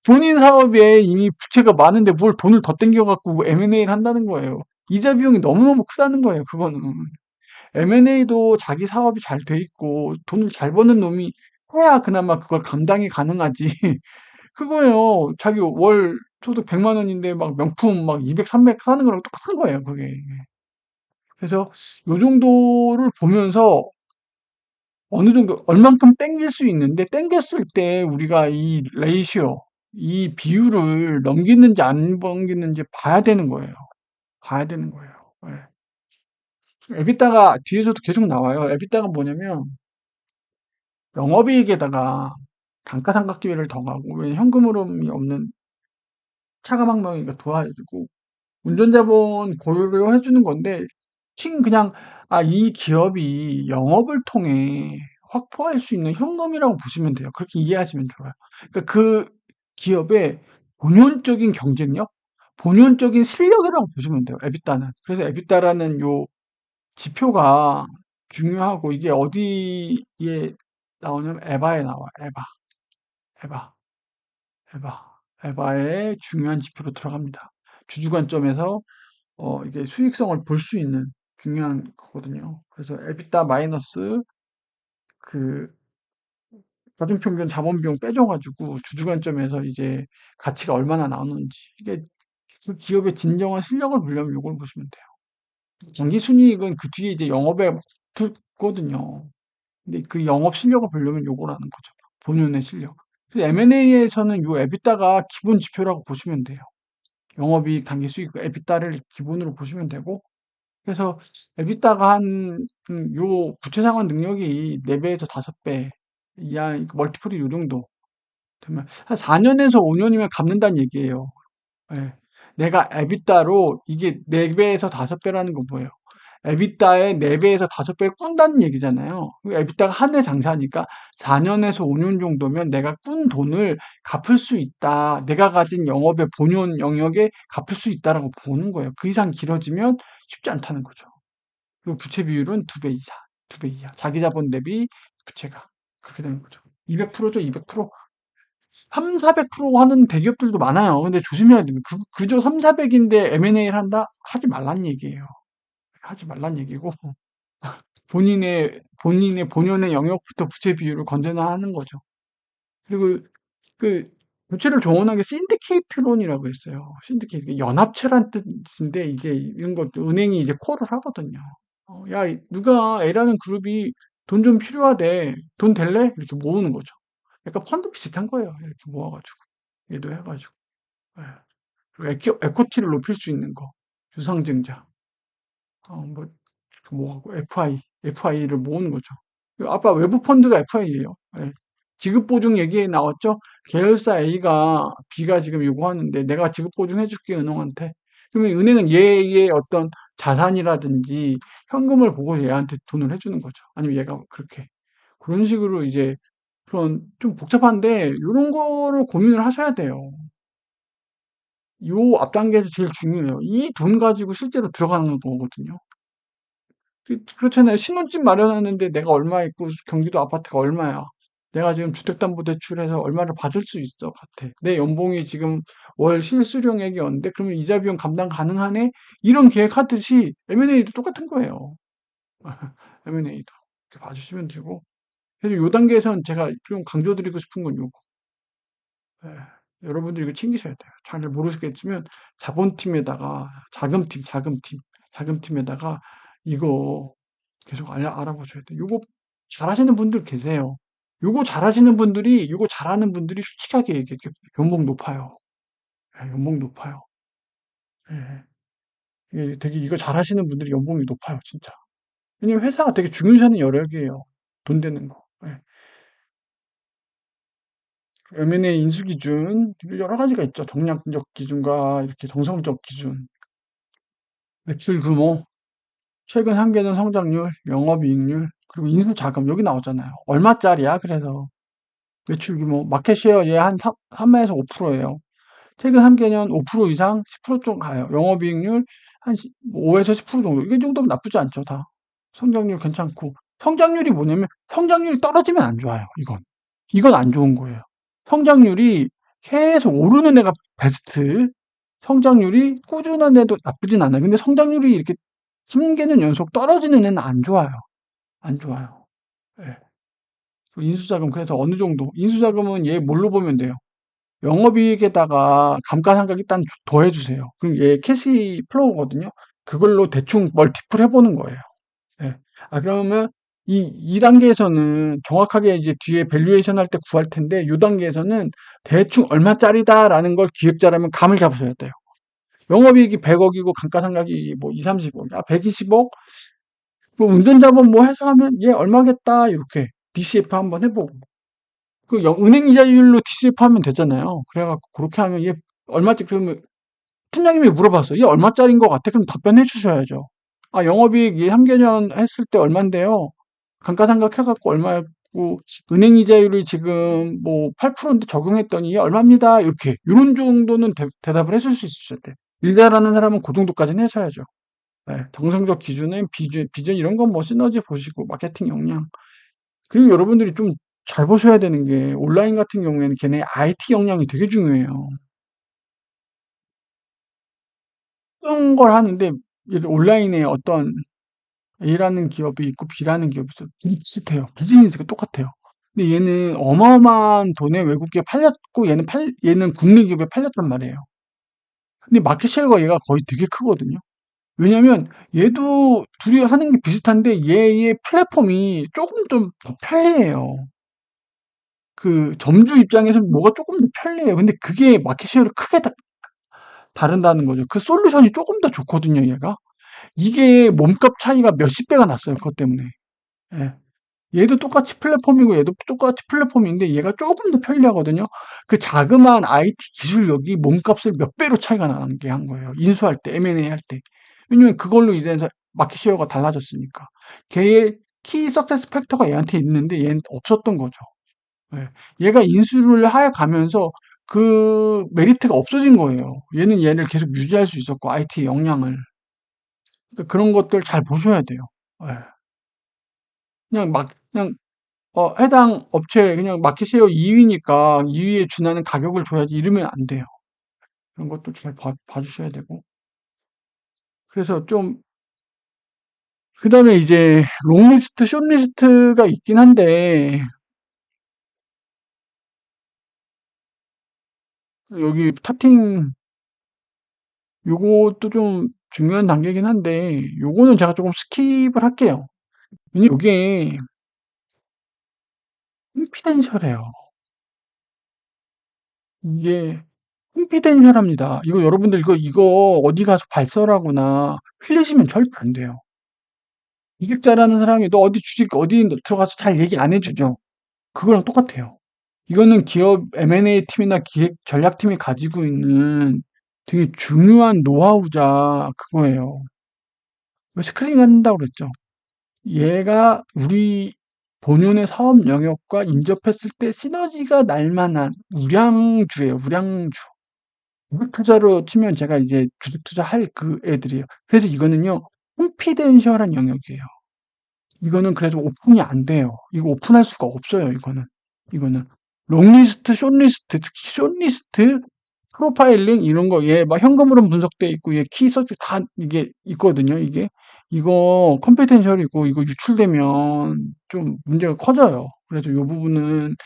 본인 사업에 이미 부채가 많은데 뭘 돈을 더 땡겨갖고 M&A를 한다는 거예요. 이자 비용이 너무너무 크다는 거예요, 그거는. M&A도 자기 사업이 잘 돼 있고 돈을 잘 버는 놈이 해야 그나마 그걸 감당이 가능하지. 그거예요. 자기 월 소득 100만 원인데 막 명품 막 200, 300 사는 거랑 똑같은 거예요, 그게. 그래서 요 정도를 보면서 어느 정도 얼만큼 땡길 수 있는데 땡겼을 때 우리가 이 레이시오, 이 비율을 넘기는지 안 넘기는지 봐야 되는 거예요. 봐야 되는 거예요. 예. 에비타가 뒤에서도 계속 나와요. 에비타가 뭐냐면 영업이익에다가 감가상각비를 더하고 왜 현금 흐름이 없는 차감항목이니까 도와주고 운전자본 고려해 주는 건데 그냥 이 기업이 영업을 통해 확보할 수 있는 현금이라고 보시면 돼요. 그렇게 이해하시면 좋아요. 그러니까 그 기업의 본연적인 경쟁력, 본연적인 실력이라고 보시면 돼요. 에비타는. 그래서 에비타라는 요 지표가 중요하고 이게 어디에 나오냐면 에바에 나와. 에바, 에바, 에바, 에바의 중요한 지표로 들어갑니다. 주주 관점에서 이게 수익성을 볼 수 있는 중요한 거거든요. 그래서 에비타 마이너스 그 가중평균 자본 비용 빼줘가지고 주주 관점에서 이제 가치가 얼마나 나오는지 이게 그 기업의 진정한 실력을 보려면 이걸 보시면 돼요. 당기순이익은 그 뒤에 이제 영업에 붙거든요. 근데 그 영업 실력을 보려면 요거라는 거죠. 본연의 실력. 그래서 M&A에서는 요 에비타가 기본 지표라고 보시면 돼요. 영업이익, 당기수익, 에비타를 기본으로 보시면 되고 그래서 에비타가 요 부채상환 능력이 4배에서 5배 이하 멀티플이 요 정도 되면 한 4년에서 5년이면 갚는다는 얘기예요. 예. 내가 에비타로 이게 4배에서 5배라는 건 뭐예요? 에비타의 4배에서 5배를 꾼다는 얘기잖아요. 에비타가 한 해 장사하니까 4년에서 5년 정도면 내가 꾼 돈을 갚을 수 있다. 내가 가진 영업의 본연 영역에 갚을 수 있다라고 보는 거예요. 그 이상 길어지면 쉽지 않다는 거죠. 그리고 부채 비율은 2배 이상, 2배 이하. 자기 자본 대비 부채가 그렇게 되는 거죠. 200%죠, 200%. 3, 400% 하는 대기업들도 많아요. 근데 조심해야 됩니다. 그저 3, 400인데 M&A를 한다? 하지 말란 얘기예요. 하지 말란 얘기고, 본인의 본연의 영역부터 부채 비율을 건전화하는 거죠. 그리고 그 부채를 정원한 게 신디케이트론이라고 했어요. 신디케이트 연합체란 뜻인데 이게 이런 것도 은행이 이제 콜을 하거든요. 야, 누가 A라는 그룹이 돈 좀 필요하대. 돈 될래? 이렇게 모으는 거죠. 약간 펀드 비슷한 거예요. 이렇게 모아가지고. 얘도 해가지고. 예. 그리고 에코티를 높일 수 있는 거. 유상증자. 뭐, 이렇게 모아고, FI를 모으는 거죠. 아까 외부 펀드가 FI예요. 지급보증 얘기 나왔죠? 계열사 A가 B가 지금 요구하는데 내가 지급보증해줄게, 은행한테. 그러면 은행은 얘의 어떤 자산이라든지 현금을 보고 얘한테 돈을 해주는 거죠. 아니면 얘가 그렇게. 그런 식으로 이제 그런 좀 복잡한데 이런 거를 고민을 하셔야 돼요. 요 앞단계에서 제일 중요해요. 이 돈 가지고 실제로 들어가는 거거든요. 그렇잖아요. 신혼집 마련하는데 내가 얼마 있고 경기도 아파트가 얼마야. 내가 지금 주택담보대출해서 얼마를 받을 수 있어 같아. 내 연봉이 지금 월 실수령액이 없는데 그러면 이자 비용 감당 가능하네? 이런 계획하듯이 M&A도 똑같은 거예요. M&A도 이렇게 봐주시면 되고. 그래서 요 단계에서는 제가 좀 강조드리고 싶은 건 요거. 예, 여러분들이 이거 챙기셔야 돼요. 잘 모르시겠지만 자본팀에다가 자금팀에다가 이거 계속 알아보셔야 돼요. 요거 잘하시는 분들 계세요. 요거 잘하는 분들이 솔직하게 얘기해 연봉 높아요. 예, 연봉 높아요. 예, 이게 되게 이거 잘하시는 분들이 연봉이 높아요, 진짜. 왜냐면 회사가 되게 중요시하는 여력이에요. 돈 되는 거. 예. M&A 인수 기준 여러 가지가 있죠. 정량적 기준과 이렇게 정성적 기준, 매출 규모, 최근 한계전 성장률, 영업이익률, 그리고 인수 자금 여기 나오잖아요. 얼마짜리야? 그래서 매출 규모, 마켓쉐어 얘한 3에서 5%예요. 최근 3개년 5% 이상 10%좀 가요. 영업이익률 한 5에서 10% 정도. 이게 정도면 나쁘지 않죠, 다. 성장률 괜찮고. 성장률이 뭐냐면 성장률이 떨어지면 안 좋아요. 이건 안 좋은 거예요. 성장률이 계속 오르는 애가 베스트. 성장률이 꾸준한 애도 나쁘진 않아요. 근데 성장률이 이렇게 3개년 연속 떨어지는 애는 안 좋아요. 안 좋아요. 예. 인수자금 그래서 어느 정도 인수자금은 얘 뭘로 보면 돼요? 영업이익에다가 감가상각 일단 더해주세요. 그럼 얘 캐시 플로우거든요. 그걸로 대충 멀티플 해보는 거예요. 예. 그러면 이 단계에서는 정확하게 이제 뒤에 밸류에이션 할 때 구할 텐데, 이 단계에서는 대충 얼마짜리다라는 걸 기획자라면 감을 잡으셔야 돼요. 영업이익이 100억이고 감가상각이 뭐 2, 30억, 120억? 뭐 운전자본 뭐 해서 하면 얘 얼마겠다, 이렇게 DCF 한번 해보고. 은행 이자율로 DCF 하면 되잖아요. 그래갖고 그렇게 하면 얘 얼마짜리, 그러면 팀장님이 물어봤어. 얘 얼마짜리인 것 같아? 그럼 답변해 주셔야죠. 영업이익 얘 3개년 했을 때 얼만데요. 감가상각 해갖고 얼마였고, 은행 이자율이 지금 뭐 8%인데 적용했더니 얘 얼마입니다. 이렇게. 이런 정도는 대답을 해줄 수 있으셔야 돼. 일 잘하는 사람은 그 정도까지는 하셔야죠. 네, 정성적 기준은 비전 이런 건 뭐 시너지 보시고, 마케팅 역량. 그리고 여러분들이 좀 잘 보셔야 되는 게, 온라인 같은 경우에는 걔네 IT 역량이 되게 중요해요. 어떤 걸 하는데, 온라인에 어떤 A라는 기업이 있고 B라는 기업이 있어요. 비슷해요. 비즈니스가 똑같아요. 근데 얘는 어마어마한 돈에 외국에 팔렸고, 얘는 국내 기업에 팔렸단 말이에요. 근데 마켓 쉐어가 얘가 거의 되게 크거든요. 왜냐면 얘도 둘이 하는 게 비슷한데 얘의 플랫폼이 조금 좀 더 편리해요. 그 점주 입장에서는 뭐가 조금 더 편리해요. 근데 그게 마켓 쉐어를 크게 다른다는 거죠. 그 솔루션이 조금 더 좋거든요, 얘가. 이게 몸값 차이가 몇십 배가 났어요, 그것 때문에. 예. 얘도 똑같이 플랫폼이고 얘도 똑같이 플랫폼인데 얘가 조금 더 편리하거든요. 그 자그마한 IT 기술력이 몸값을 몇 배로 차이가 나는 게 한 거예요. 인수할 때, M&A 할 때. 왜냐면 그걸로 이제 마켓 쉐어가 달라졌으니까. 걔의 키 석세스 팩터가 얘한테 있는데 얘는 없었던 거죠. 예. 얘가 인수를 해 가면서 그 메리트가 없어진 거예요. 얘는 얘를 계속 유지할 수 있었고, IT 역량을. 그러니까 그런 것들 잘 보셔야 돼요. 예. 그냥 해당 업체 그냥 마켓쉐어 2위니까 2위에 준하는 가격을 줘야지, 이러면 안 돼요. 그런 것도 잘 봐주셔야 되고. 그래서 좀, 그 다음에 이제 롱리스트, 숏리스트가 있긴 한데, 여기 타팅, 요것도 좀 중요한 단계긴 한데, 요거는 제가 조금 스킵을 할게요. 왜냐면 요게 콘피덴셜해요. 이게 콘피덴셜합니다. 이거 여러분들 이거 어디 가서 발설하거나 흘리시면 절대 안 돼요. 이직자라는 사람이 너 어디 주식 어디 들어가서 잘 얘기 안 해주죠. 그거랑 똑같아요. 이거는 기업 M&A 팀이나 기획 전략팀이 가지고 있는 되게 중요한 노하우자 그거예요. 왜 스크린 한다고 그랬죠? 얘가 우리 본연의 사업 영역과 인접했을 때 시너지가 날 만한 우량주예요, 우량주. 주식 투자로 치면 제가 이제 주식 투자할 그 애들이에요. 그래서 이거는요, 콘피덴셜한 영역이에요. 이거는 그래도 오픈이 안 돼요. 이거 오픈할 수가 없어요, 이거는. 롱리스트, 숏리스트, 특히 숏리스트, 프로파일링, 이런 거, 얘 막 현금으로 분석돼 있고, 얘 키서치 다 이게 있거든요, 이게. 이거 컴피텐셜이고, 이거 유출되면 좀 문제가 커져요. 그래서 이 부분은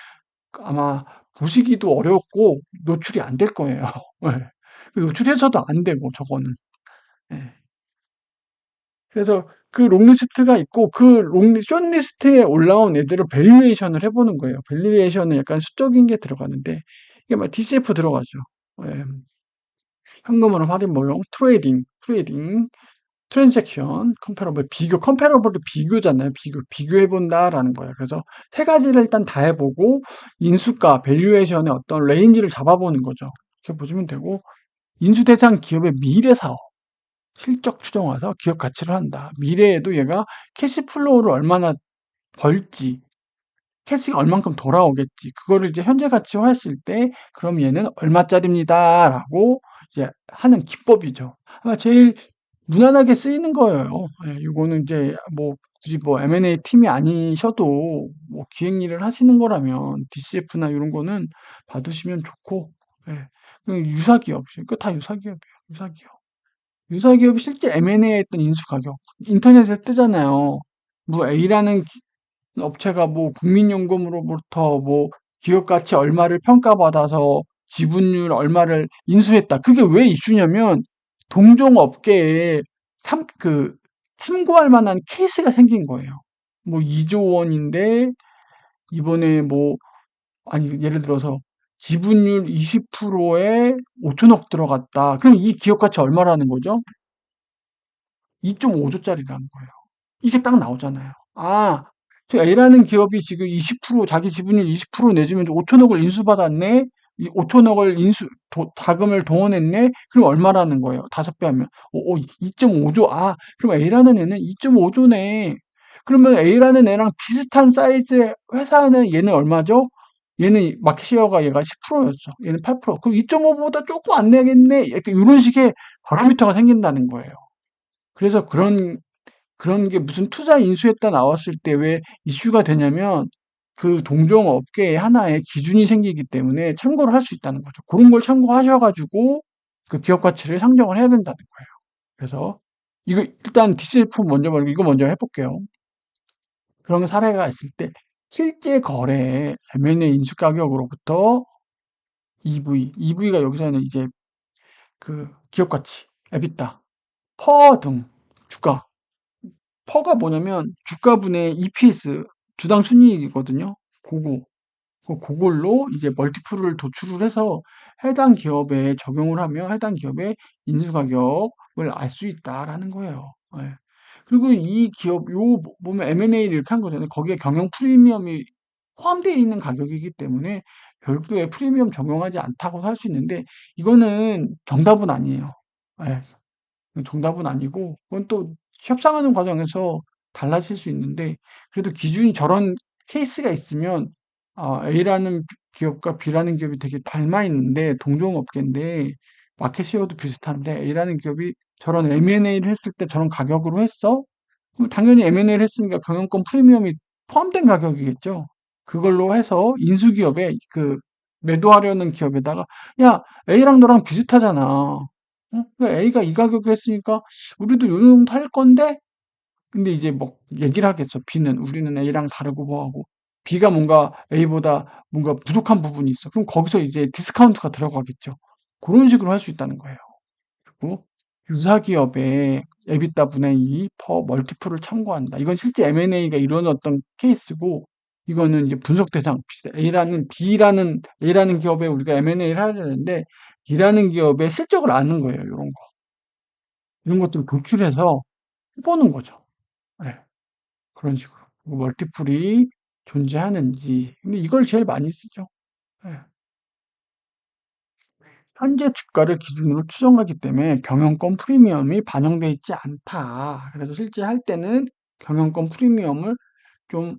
아마 보시기도 어렵고, 노출이 안 될 거예요. 예. 노출해서도 안 되고, 저거는. 예. 그래서 그 롱리스트가 있고 숏리스트에 올라온 애들을 밸류에이션을 해보는 거예요. 밸류에이션은 약간 수적인 게 들어가는데 이게 막 DCF 들어가죠. 예. 현금으로 할인 모형, 트레이딩, 트랜잭션, 컴패러블도 비교잖아요. 비교해본다라는 거예요. 그래서 세 가지를 일단 다 해보고 인수가, 밸류에이션의 어떤 레인지를 잡아보는 거죠. 이렇게 보시면 되고, 인수 대상 기업의 미래 사업. 실적 추정 와서 기업 가치를 한다. 미래에도 얘가 캐시플로우를 얼마나 벌지, 캐시가 얼만큼 돌아오겠지, 그거를 이제 현재 가치화했을 때, 그럼 얘는 얼마짜리입니다라고 이제 하는 기법이죠. 아마 제일 무난하게 쓰이는 거예요. 예, 이거는 이제 뭐 굳이 뭐 M&A 팀이 아니셔도 뭐 기획 일을 하시는 거라면 DCF나 이런 거는 봐두시면 좋고, 예, 유사기업, 이거 다 유사기업이에요. 유사기업. 유사기업이 실제 M&A 했던 인수 가격 인터넷에 뜨잖아요. 뭐 A라는 업체가 뭐 국민연금으로부터 뭐 기업 가치 얼마를 평가받아서 지분율 얼마를 인수했다. 그게 왜 이슈냐면 동종업계에 참고할 만한 케이스가 생긴 거예요. 뭐 2조 원인데 이번에 뭐 아니 예를 들어서 지분율 20%에 5천억 들어갔다. 그럼 이 기업 가치 얼마라는 거죠? 2.5조짜리라는 거예요. 이게 딱 나오잖아요. 아, 저 A라는 기업이 지금 20% 자기 지분율 20% 내주면 5천억을 인수받았네. 이 5천억을 자금을 동원했네. 그럼 얼마라는 거예요? 5배 하면 2.5조. 아, 그럼 A라는 애는 2.5조네. 그러면 A라는 애랑 비슷한 사이즈의 회사는 얘는 얼마죠? 얘는 마켓시어가 얘가 10%였죠. 얘는 8%. 그럼 2.5보다 조금 안 내겠네. 이렇게 이런 식의 바로미터가 생긴다는 거예요. 그래서 그런 게 무슨 투자 인수했다 나왔을 때 왜 이슈가 되냐면 그 동종 업계에 하나의 기준이 생기기 때문에 참고를 할 수 있다는 거죠. 그런 걸 참고하셔가지고 그 기업 가치를 상정을 해야 된다는 거예요. 그래서 이거 일단 DCF 먼저 말고 이거 먼저 해볼게요. 그런 사례가 있을 때 실제 거래에 M&A 인수 가격으로부터 EV가 여기서는 이제 그 기업 가치, EBITDA, 퍼 등 주가 퍼가 뭐냐면 주가분의 EPS 주당 순이익이거든요. 그걸로 이제 멀티플을 도출을 해서 해당 기업에 적용을 하면 해당 기업의 인수 가격을 알 수 있다라는 거예요. 예. 그리고 이 기업 보면 M&A를 이렇게 한 거잖아요. 거기에 경영 프리미엄이 포함되어 있는 가격이기 때문에 별도의 프리미엄 적용하지 않다고 할 수 있는데 이거는 정답은 아니에요. 예. 정답은 아니고 그건 또 협상하는 과정에서 달라질 수 있는데 그래도 기준이 저런 케이스가 있으면 A라는 기업과 B라는 기업이 되게 닮아 있는데 동종업계인데 마켓 시어도 비슷한데 A라는 기업이 저런 M&A를 했을 때 저런 가격으로 했어? 그럼 당연히 M&A를 했으니까 경영권 프리미엄이 포함된 가격이겠죠. 그걸로 해서 인수기업에 매도하려는 기업에다가 야 A랑 너랑 비슷하잖아. A가 이 가격에 했으니까 우리도 요 정도 할 건데 근데 이제 뭐 얘기를 하겠죠. B는 우리는 A랑 다르고 뭐하고 B가 뭔가 A보다 뭔가 부족한 부분이 있어. 그럼 거기서 이제 디스카운트가 들어가겠죠. 그런 식으로 할 수 있다는 거예요. 그리고 유사기업의 EBITDA 분의 2 퍼 멀티플을 참고한다. 이건 실제 M&A가 이루어졌던 케이스고 이거는 이제 분석 대상 A라는 기업에 우리가 M&A를 해야 되는데 B라는 기업의 실적을 아는 거예요. 이런 거. 이런 것들을 도출해서 해보는 거죠. 네, 그런 식으로. 멀티플이 존재하는지. 근데 이걸 제일 많이 쓰죠. 네. 현재 주가를 기준으로 추정하기 때문에 경영권 프리미엄이 반영되어 있지 않다. 그래서 실제 할 때는 경영권 프리미엄을 좀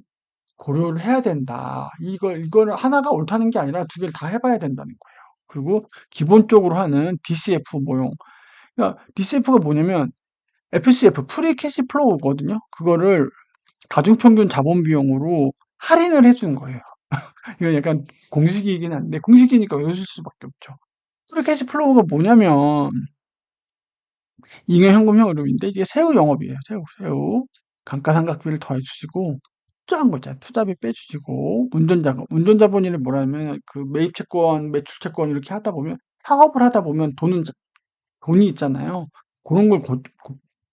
고려를 해야 된다. 이걸 하나가 옳다는 게 아니라 두 개를 다 해봐야 된다는 거예요. 그리고 기본적으로 하는 DCF 모형. 그러니까 DCF가 뭐냐면 FCF, 프리 캐시 플로우거든요. 그거를 가중평균 자본 비용으로 할인을 해준 거예요. 이건 약간 공식이긴 한데 공식이니까 외울 수밖에 없죠. 프리 캐시 플로우가 뭐냐면 잉여 현금형 흐름인데 이게 세후 영업이에요. 세후. 감가상각비를 더해주시고 투자한 거 있잖아요. 투자비 빼주시고 운전자본이를 뭐라면 그 매입채권, 매출채권 이렇게 하다 보면 사업을 하다 보면 돈이 있잖아요. 그런 걸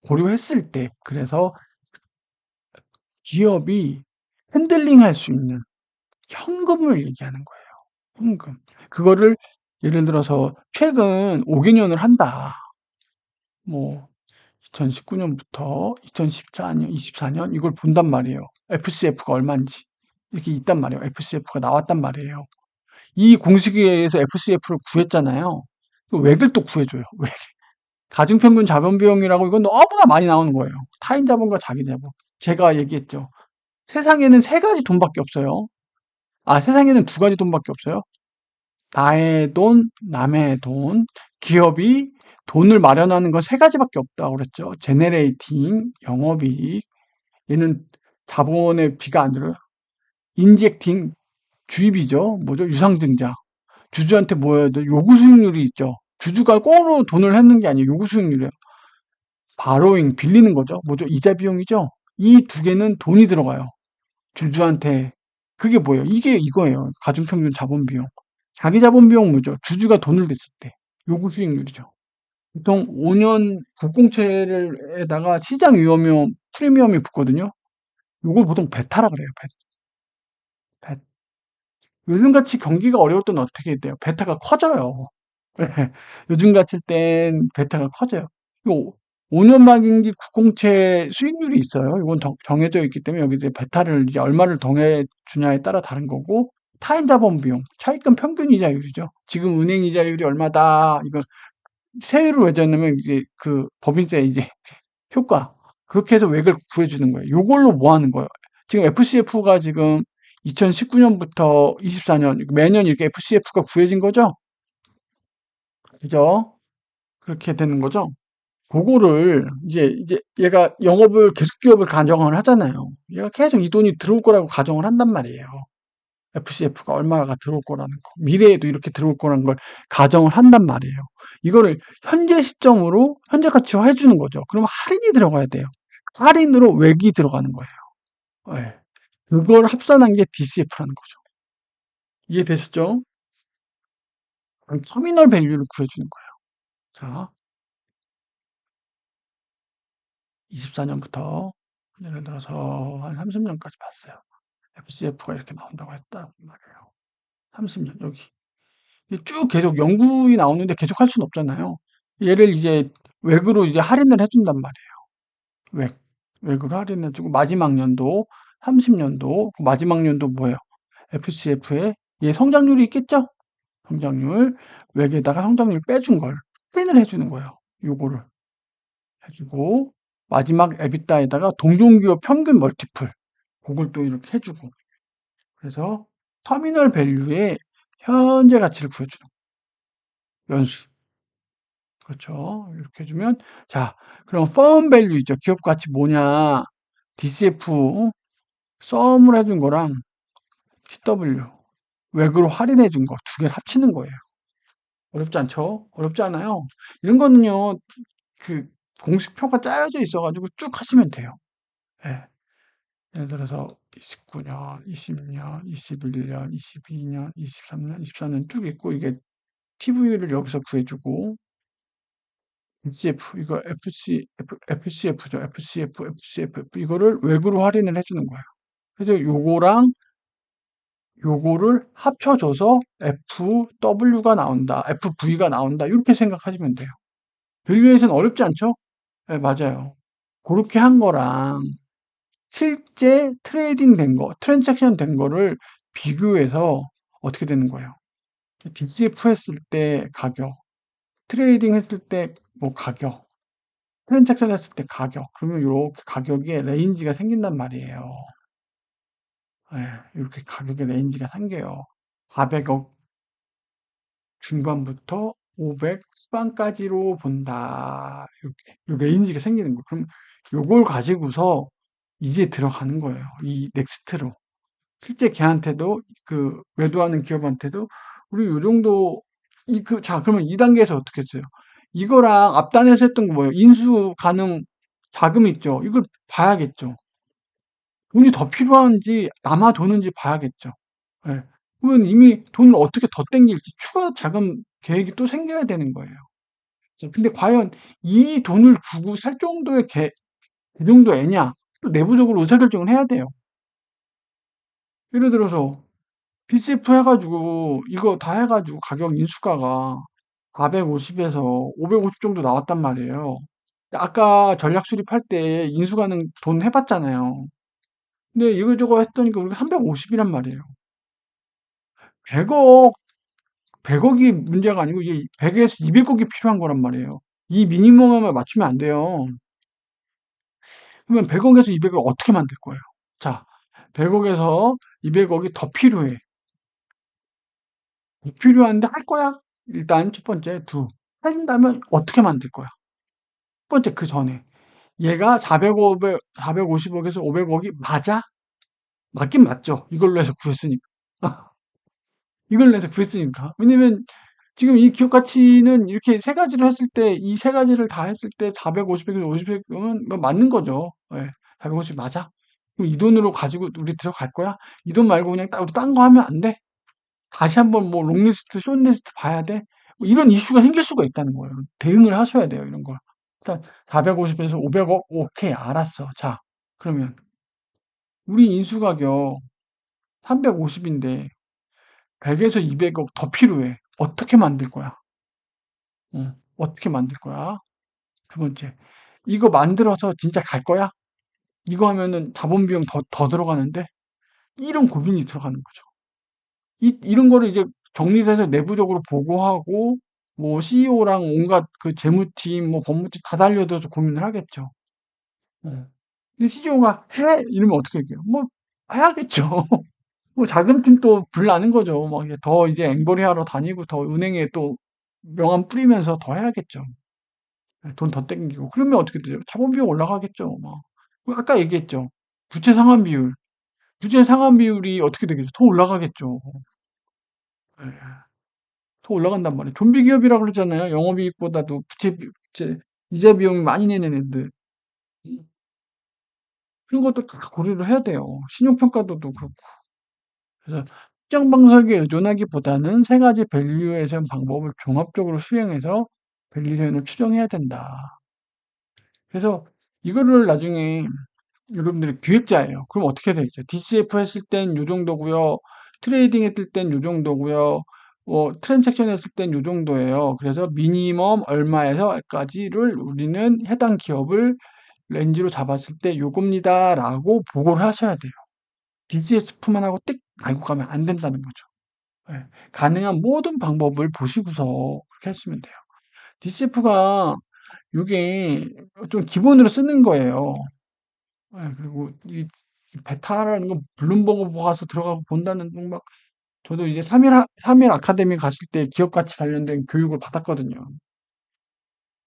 고려했을 때 그래서 기업이 핸들링할 수 있는 현금을 얘기하는 거예요. 현금. 그거를 예를 들어서 최근 5개년을 한다. 뭐 2019년부터 2014년, 24년 이걸 본단 말이에요. FCF가 얼마인지 이렇게 있단 말이에요. FCF가 나왔단 말이에요. 이 공식에 의해서 FCF를 구했잖아요. 그 웩을 또 구해줘요. 웩. 가중평균 자본 비용이라고 이건 너무나 많이 나오는 거예요. 타인 자본과 자기 자본. 제가 얘기했죠. 세상에는 세 가지 돈밖에 없어요. 세상에는 두 가지 돈밖에 없어요. 나의 돈, 남의 돈. 기업이 돈을 마련하는 건 세 가지밖에 없다고 그랬죠. 제네레이팅, 영업이익. 얘는 자본의 비가 아니라 인젝팅, 주입이죠. 뭐죠? 유상증자. 주주한테 뭐 해야 돼? 요구 수익률이 있죠. 주주가 꽁으로 돈을 했는 게 아니에요. 요구 수익률이에요. 바로잉, 빌리는 거죠. 뭐죠? 이자 비용이죠. 이 두 개는 돈이 들어가요. 주주한테. 그게 뭐예요? 이게 이거예요. 가중평균 자본 비용. 자기 자본 비용 무죠. 주주가 돈을 냈을 때 요구 수익률이죠. 보통 5년 국공채를에다가 시장 위험료 프리미엄이 붙거든요. 요걸 보통 베타라 그래요. 베. 요즘같이 경기가 어려울 때는 어떻게 돼요? 베타가 커져요. 예. 요즘 같을 땐 베타가 커져요. 요 5년 만기 국공채 수익률이 있어요. 이건 정해져 있기 때문에 여기 이제 베타를 이제 얼마를 더해 주냐에 따라 다른 거고, 타인 자본 비용, 차입금 평균 이자율이죠. 지금 은행 이자율이 얼마다. 이거 세율을 왜 줬냐면 이제 그 법인세 이제 효과. 그렇게 해서 외곽을 구해주는 거예요. 요걸로 뭐 하는 거예요? 지금 FCF가 지금 2019년부터 24년 매년 이렇게 FCF가 구해진 거죠? 그죠? 그렇게 되는 거죠? 그거를 이제 얘가 영업을 계속 기업을 가정을 하잖아요. 얘가 계속 이 돈이 들어올 거라고 가정을 한단 말이에요. FCF가 얼마가 들어올 거라는 거. 미래에도 이렇게 들어올 거라는 걸 가정을 한단 말이에요. 이거를 현재 시점으로 현재 가치화 해주는 거죠. 그러면 할인이 들어가야 돼요. 할인으로 외기 들어가는 거예요. 네. 그걸 합산한 게 DCF라는 거죠. 이해되셨죠? 그럼 터미널 밸류를 구해주는 거예요. 자, 24년부터 예를 들어서 한 30년까지 봤어요. FCF가 이렇게 나온다고 했다 말이에요. 30년 여기 쭉 계속 연구이 나오는데 계속 할 수는 없잖아요. 얘를 이제 외그로 이제 할인을 해준단 말이에요. 외그로 할인해주고 마지막 연도 30년도 마지막 연도 뭐예요? FCF에 얘 성장률이 있겠죠? 성장률 외에다가 성장률 빼준 걸 할인을 해주는 거예요. 요거를 해주고 마지막 에비타에다가 동종기업 평균 멀티플 그걸 또 이렇게 해주고 그래서 터미널 밸류의 현재 가치를 구해주는 연수. 그렇죠. 이렇게 해주면 자 그럼 펌 밸류 있죠. 기업 가치 뭐냐 DCF 썸을 해준 거랑 TW 외그로 할인해 준 거 두 개를 합치는 거예요. 어렵지 않죠? 어렵지 않아요. 이런 거는요 그 공식표가 짜여져 있어가지고 쭉 하시면 돼요. 예. 예를 들어서 29년, 20년, 21년, 22년, 23년, 24년 쭉 있고 이게 TV를 여기서 구해주고 FCF 이거 FCF죠. FCF 이거를 외부로 할인을 해주는 거예요. 그래서 요거를 합쳐줘서 FW가 나온다, FV가 나온다 이렇게 생각하시면 돼요. 밸류에이션 어렵지 않죠? 네, 맞아요. 그렇게 한 거랑 실제 트레이딩 된 거, 트랜잭션 된 거를 비교해서 어떻게 되는 거예요? DCF 했을 때 가격, 트레이딩 했을 때 뭐 가격, 트랜잭션 했을 때 가격. 그러면 이렇게 가격에 레인지가 생긴단 말이에요. 이렇게 가격의 레인지가 생겨요. 400억 중반부터 500 후반까지로 본다. 이렇게 레인지가 생기는 거예요. 그럼 요걸 가지고서 이제 들어가는 거예요. 이 넥스트로. 실제 걔한테도 그 매도하는 기업한테도 우리 요 정도 자 그러면 2단계에서 어떻게 했어요? 이거랑 앞단에서 했던 거 뭐예요? 인수 가능 자금 있죠. 이걸 봐야겠죠. 돈이 더 필요한지 남아 도는지 봐야겠죠. 예. 그러면 이미 돈을 어떻게 더 땡길지 추가 자금 계획이 또 생겨야 되는 거예요. 근데 과연 이 돈을 주고 살 정도의 그 정도 애냐? 또 내부적으로 의사결정을 해야 돼요. 예를 들어서 BCF 해가지고 이거 다 해가지고 가격 인수가가 450에서 550 정도 나왔단 말이에요. 아까 전략 수립할 때 인수가는 돈 해봤잖아요. 근데 이거저거 했더니까 우리가 350이란 말이에요. 100억, 100억이 문제가 아니고 이게 100에서 200억이 필요한 거란 말이에요. 이 미니멈을 맞추면 안 돼요. 그러면 100억에서 200을 어떻게 만들 거예요? 자, 100억에서 200억이 더 필요해. 필요한데 할 거야? 일단 첫 번째, 해준다면 어떻게 만들 거야? 첫 번째 그 전에 얘가 450억에서 500억이 맞아? 맞긴 맞죠. 이걸로 해서 구했으니까. 이걸로 해서 구했으니까. 왜냐면 지금 이 기업 가치는 이렇게 세 가지를 했을 때, 이 세 가지를 다 했을 때 450에서 50억은 맞는 거죠. 예, 450 맞아? 그럼 이 돈으로 가지고 우리 들어갈 거야? 이 돈 말고 그냥 우리 딴 거 하면 안 돼? 다시 한번 뭐 롱리스트, 숏리스트 봐야 돼? 뭐 이런 이슈가 생길 수가 있다는 거예요. 대응을 하셔야 돼요, 이런 걸. 일단 450에서 500억, 오케이, 알았어. 자, 그러면 우리 인수가격 350인데 100에서 200억 더 필요해. 어떻게 만들 거야? 어떻게 만들 거야? 두 번째, 이거 만들어서 진짜 갈 거야? 이거 하면은 자본 비용 더 들어가는데? 이런 고민이 들어가는 거죠. 이런 거를 이제 정리를 해서 내부적으로 보고하고, 뭐, CEO랑 온갖 그 재무팀, 뭐, 법무팀 다 달려들어서 고민을 하겠죠. 어. 근데 CEO가 해! 이러면 어떻게 할게요? 뭐, 해야겠죠. 뭐, 자금팀 또 불나는 거죠. 막, 이제 더 이제 앵벌이 하러 다니고, 더 은행에 또 명함 뿌리면서 더 해야겠죠. 돈 더 땡기고. 그러면 어떻게 되죠? 자본 비용 올라가겠죠. 막. 아까 얘기했죠. 부채 상환 비율. 부채 상환 비율이 어떻게 되겠죠? 더 올라가겠죠. 예. 더 올라간단 말이에요. 좀비 기업이라 그러잖아요. 영업이익보다도 이자 비용이 많이 내는 애들. 그런 것도 다 고려를 해야 돼요. 신용평가도도 그렇고. 그래서 특정 방식에 의존하기보다는 세 가지 밸류에이션 방법을 종합적으로 수행해서 밸류에이션을 추정해야 된다. 그래서 이거를 나중에 여러분들이 기획자예요. 그럼 어떻게 되겠죠? DCF 했을 땐 요 정도고요. 트레이딩 했을 땐 요 정도고요. 트랜잭션 했을 땐 요 정도예요. 그래서 미니멈 얼마에서까지를 우리는 해당 기업을 렌즈로 잡았을 때 요겁니다라고 보고를 하셔야 돼요. DCF만 하고 띡 알고 가면 안 된다는 거죠. 예. 가능한 모든 방법을 보시고서 그렇게 하시면 돼요. DCF가 요게 좀 기본으로 쓰는 거예요. 예, 그리고 이 베타라는 건 블룸버그 가서 들어가고 본다는 둥 막 저도 이제 3일 아카데미 갔을 때 기업 가치 관련된 교육을 받았거든요.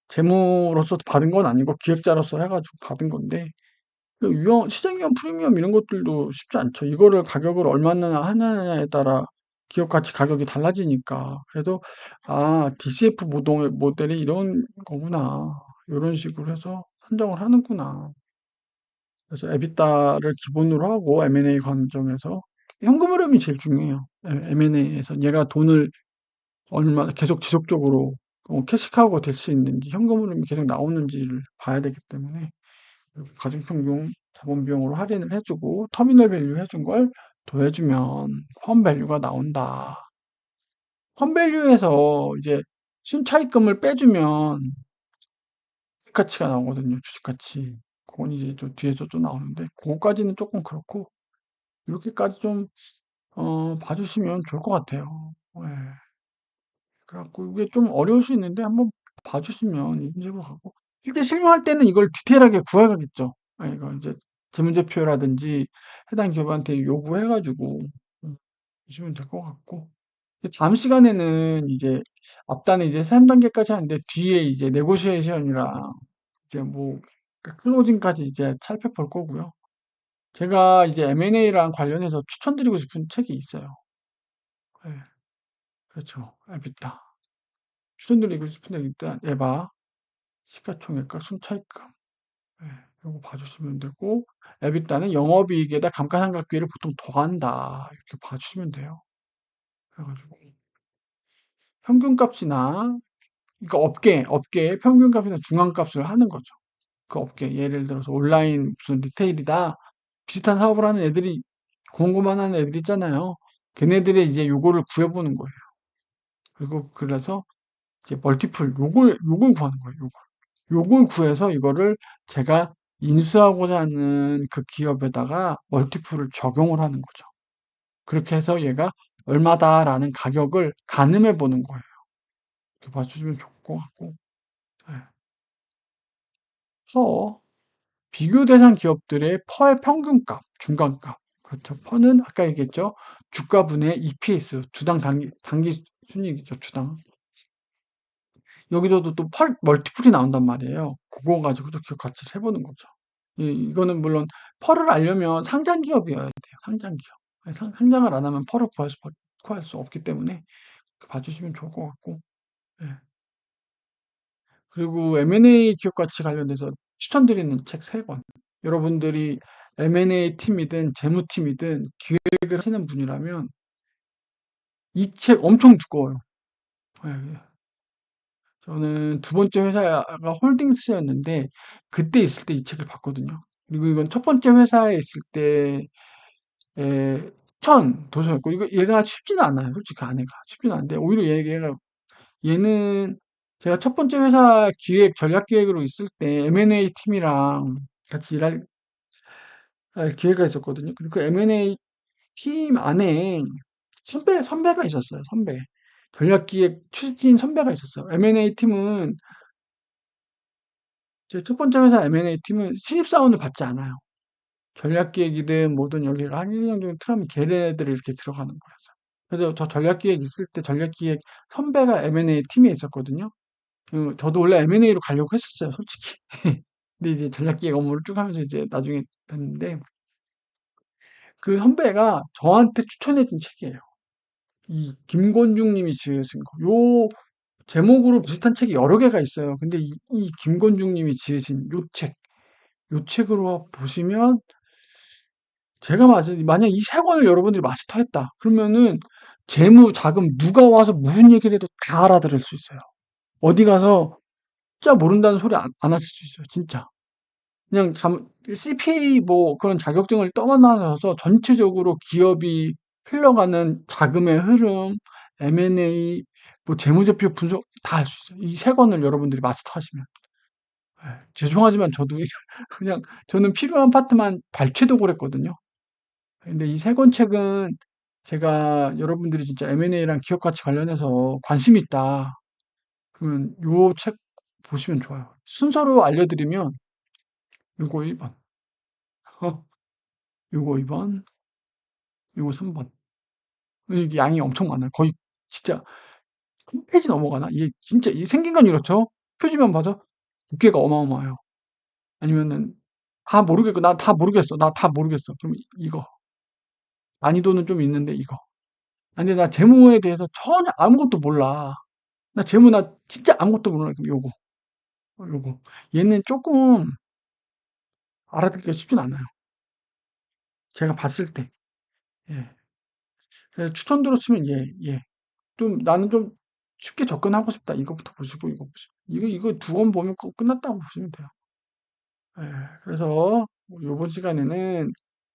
재무로서 받은 건 아니고 기획자로서 해가지고 받은 건데 그 시장위험 프리미엄 이런 것들도 쉽지 않죠. 이거를 가격을 얼마나 하느냐에 따라 기업 가치 가격이 달라지니까. 그래도 DCF 모델이 이런 거구나. 이런 식으로 해서 산정을 하는구나. 그래서 에비타를 기본으로 하고 M&A 관점에서 현금 흐름이 제일 중요해요. M&A에서 얘가 돈을 얼마 계속 지속적으로 캐시카우가 될 수 있는지 현금 흐름이 계속 나오는지를 봐야 되기 때문에 가중평균 자본 비용으로 할인을 해주고 터미널 밸류 해준 걸 더해주면 펀 밸류가 나온다. 펀 밸류에서 이제 순차입금을 빼주면 주식 가치가 나오거든요. 주식 가치. 그건 이제 또 뒤에서 또 나오는데 그거까지는 조금 그렇고 이렇게까지 좀 봐주시면 좋을 것 같아요. 예. 그래갖고 이게 좀 어려울 수 있는데 한번 봐주시면 이런 식으로 가고 실제 실무할 때는 이걸 디테일하게 구해가겠죠. 이거 이제 재무제표라든지 해당 기업한테 요구해가지고 보시면 될 것 같고 다음 시간에는 이제 앞단에 이제 3단계까지 하는데 뒤에 이제 네고시에이션이랑 이제 뭐 클로징까지 이제 살펴볼 거고요. 제가 이제 M&A랑 관련해서 추천드리고 싶은 책이 있어요. 예, 그렇죠. 에비타. 추천드리고 싶은 데 일단 에바, 시가총액과 순차익금. 예, 이거 봐주시면 되고, 에비타는 영업이익에다 감가상각비를 보통 더한다. 이렇게 봐주시면 돼요. 그래가지고, 평균값이나, 그러니까 업계의 평균값이나 중앙값을 하는 거죠. 그 업계. 예를 들어서 온라인 무슨 리테일이다. 비슷한 사업을 하는 애들이, 공급만 하는 애들 있잖아요. 걔네들의 이제 요거를 구해보는 거예요. 그리고 그래서 이제 멀티플, 요걸 구하는 거예요. 요걸 구해서 이거를 제가 인수하고자 하는 그 기업에다가 멀티플을 적용을 하는 거죠. 그렇게 해서 얘가 얼마다라는 가격을 가늠해 보는 거예요. 이렇게 봐주시면 좋을 것 같고. 네. 퍼, 비교 대상 기업들의 퍼의 평균값, 중간값. 그렇죠. 퍼는 아까 얘기했죠. 주가분의 EPS, 주당 단기 순이익이죠. 주당. 여기서도 또 멀티플이 나온단 말이에요. 그거 가지고도 기업 가치를 해보는 거죠. 이거는 물론 펄을 알려면 상장 기업이어야 돼요. 상장 기업. 상장을 안 하면 펄을 구할 수 없기 때문에 봐주시면 좋을 것 같고. 예. 그리고 M&A 기업 가치 관련돼서 추천드리는 책 3권. 여러분들이 M&A 팀이든 재무팀이든 기획을 하시는 분이라면 이 책 엄청 두꺼워요. 예. 저는 두 번째 회사가 홀딩스였는데 그때 있을 때 이 책을 봤거든요. 그리고 이건 첫 번째 회사에 있을 때의 추천 도서였고 이거 얘가 쉽지는 않아요. 솔직히 안해가 쉽지는 않은데 오히려 얘는 제가 첫 번째 회사 전략 기획으로 있을 때 M&A 팀이랑 같이 일할 기회가 있었거든요. 그 M&A 팀 안에 선배가 있었어요. 선배. 전략기획 출신 선배가 있었어요. M&A 팀은 제 첫 번째 회사 M&A 팀은 신입사원을 받지 않아요. 전략기획이든 뭐든 여기가 한 1년 정도 틀으면 걔네들이 이렇게 들어가는 거예요. 그래서 저 전략기획 있을 때 전략기획 선배가 M&A 팀에 있었거든요. 저도 원래 M&A로 가려고 했었어요, 솔직히. 근데 이제 전략기획 업무를 쭉 하면서 이제 나중에 됐는데 그 선배가 저한테 추천해준 책이에요. 이 김건중 님이 지으신 거. 요 제목으로 비슷한 책이 여러 개가 있어요. 근데 이 김건중 님이 지으신 요 책으로 보시면 제가 만약 이 세 권을 여러분들이 마스터했다. 그러면은 재무, 자금 누가 와서 무슨 얘기를 해도 다 알아들을 수 있어요. 어디 가서 진짜 모른다는 소리 안 하실 수 있어요. 진짜. 그냥 CPA 뭐 그런 자격증을 떠나서 전체적으로 기업이 흘러가는 자금의 흐름, M&A, 뭐 재무제표 분석 다 할 수 있어요. 이 세 권을 여러분들이 마스터하시면. 예, 죄송하지만 저도 그냥 저는 필요한 파트만 발췌도 그랬거든요. 근데 이 세 권 책은 제가 여러분들이 진짜 M&A랑 기업 가치 관련해서 관심 있다. 그러면 요 책 보시면 좋아요. 순서로 알려드리면 요거 1번, 요거 2번, 요거 3번. 이게 양이 엄청 많아요. 거의 진짜 한 페이지 넘어가나? 이게 진짜 생긴 건 이렇죠. 표지만 봐도 두께가 어마어마해요. 아니면은 다 모르겠고 나 다 모르겠어. 나 다 모르겠어. 그럼 이거 난이도는 좀 있는데 이거. 근데 나 재무에 대해서 전혀 아무것도 몰라. 나 진짜 아무것도 몰라. 그럼 요거. 얘는 조금 알아듣기가 쉽진 않아요. 제가 봤을 때. 예. 그래서 추천드로 치면 예. 좀 나는 좀 쉽게 접근하고 싶다. 이거부터 보시고 이거 보시고. 이거 두 권 보면 끝났다고 보시면 돼요. 예. 그래서 요번 시간에는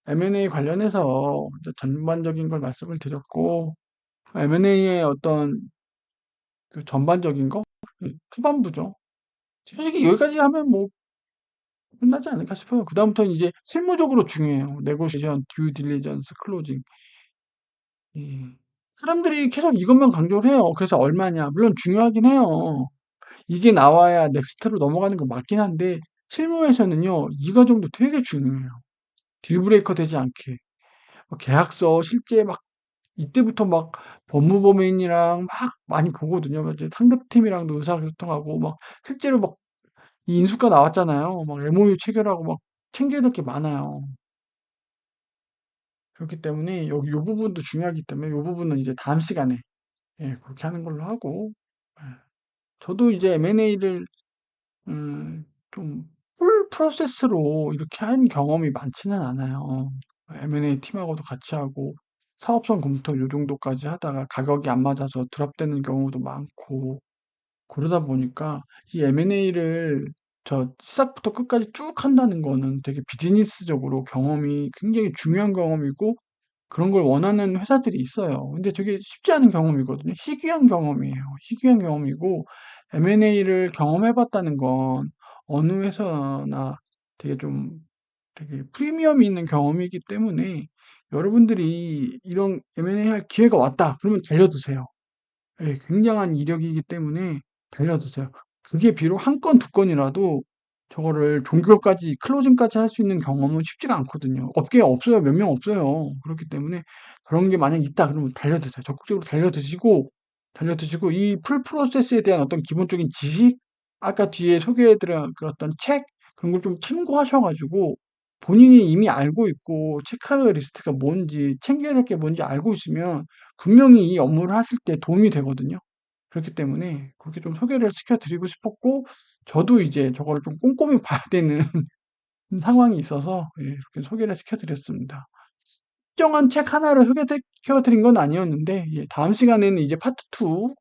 M&A 관련해서 이제 전반적인 걸 말씀을 드렸고 M&A의 어떤 그 전반적인 거 후반부죠. 솔직히 여기까지 하면 뭐 끝나지 않을까 싶어요. 그다음부터는 이제 실무적으로 중요해요. 네고시에이션, 듀 딜리전스, 클로징. 예. 사람들이 계속 이것만 강조를 해요. 그래서 얼마냐. 물론 중요하긴 해요. 이게 나와야 넥스트로 넘어가는 거 맞긴 한데 실무에서는요. 이 과정도 되게 중요해요. 딜브레이커 되지 않게. 계약서 실제 막 이때부터 막 법무법인이랑 막 많이 보거든요. 이제 상대팀이랑도 의사소통하고 막 실제로 막 이 인수가 나왔잖아요. 막 MOU 체결하고 막 챙겨야 될 게 많아요. 그렇기 때문에 여기 요 부분도 중요하기 때문에 요 부분은 이제 다음 시간에 예, 그렇게 하는 걸로 하고 예. 저도 이제 M&A를 좀 풀 프로세스로 이렇게 한 경험이 많지는 않아요. M&A 팀하고도 같이 하고 사업성 검토 요 정도까지 하다가 가격이 안 맞아서 드랍되는 경우도 많고 그러다 보니까 이 M&A를 저 시작부터 끝까지 쭉 한다는 거는 되게 비즈니스적으로 경험이 굉장히 중요한 경험이고 그런 걸 원하는 회사들이 있어요. 근데 되게 쉽지 않은 경험이거든요. 희귀한 경험이에요. 희귀한 경험이고 M&A를 경험해 봤다는 건 어느 회사나 되게 좀 되게 프리미엄이 있는 경험이기 때문에 여러분들이 이런 M&A 할 기회가 왔다. 그러면 달려드세요. 예, 굉장한 이력이기 때문에 달려드세요. 그게 비록 한 건, 두 건이라도 저거를 종결까지, 클로징까지 할 수 있는 경험은 쉽지가 않거든요. 업계에 없어요. 몇 명 없어요. 그렇기 때문에 그런 게 만약 있다 그러면 달려드세요. 적극적으로 달려드시고 이 풀 프로세스에 대한 어떤 기본적인 지식, 아까 뒤에 소개해 드렸던 책, 그런 걸 좀 참고하셔가지고 본인이 이미 알고 있고 체크리스트가 뭔지 챙겨야 될 게 뭔지 알고 있으면 분명히 이 업무를 하실 때 도움이 되거든요. 그렇기 때문에 그렇게 좀 소개를 시켜드리고 싶었고, 저도 이제 저거를 좀 꼼꼼히 봐야 되는 상황이 있어서, 예, 이렇게 소개를 시켜드렸습니다. 특정한 책 하나를 소개시켜 드린 건 아니었는데, 예, 다음 시간에는 이제 파트 2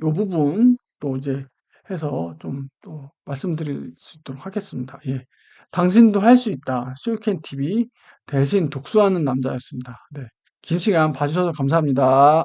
요 부분 또 이제 해서 좀 또 말씀드릴 수 있도록 하겠습니다. 예. 당신도 할 수 있다. 수유캔 TV 대신 독서하는 남자였습니다. 네. 긴 시간 봐주셔서 감사합니다.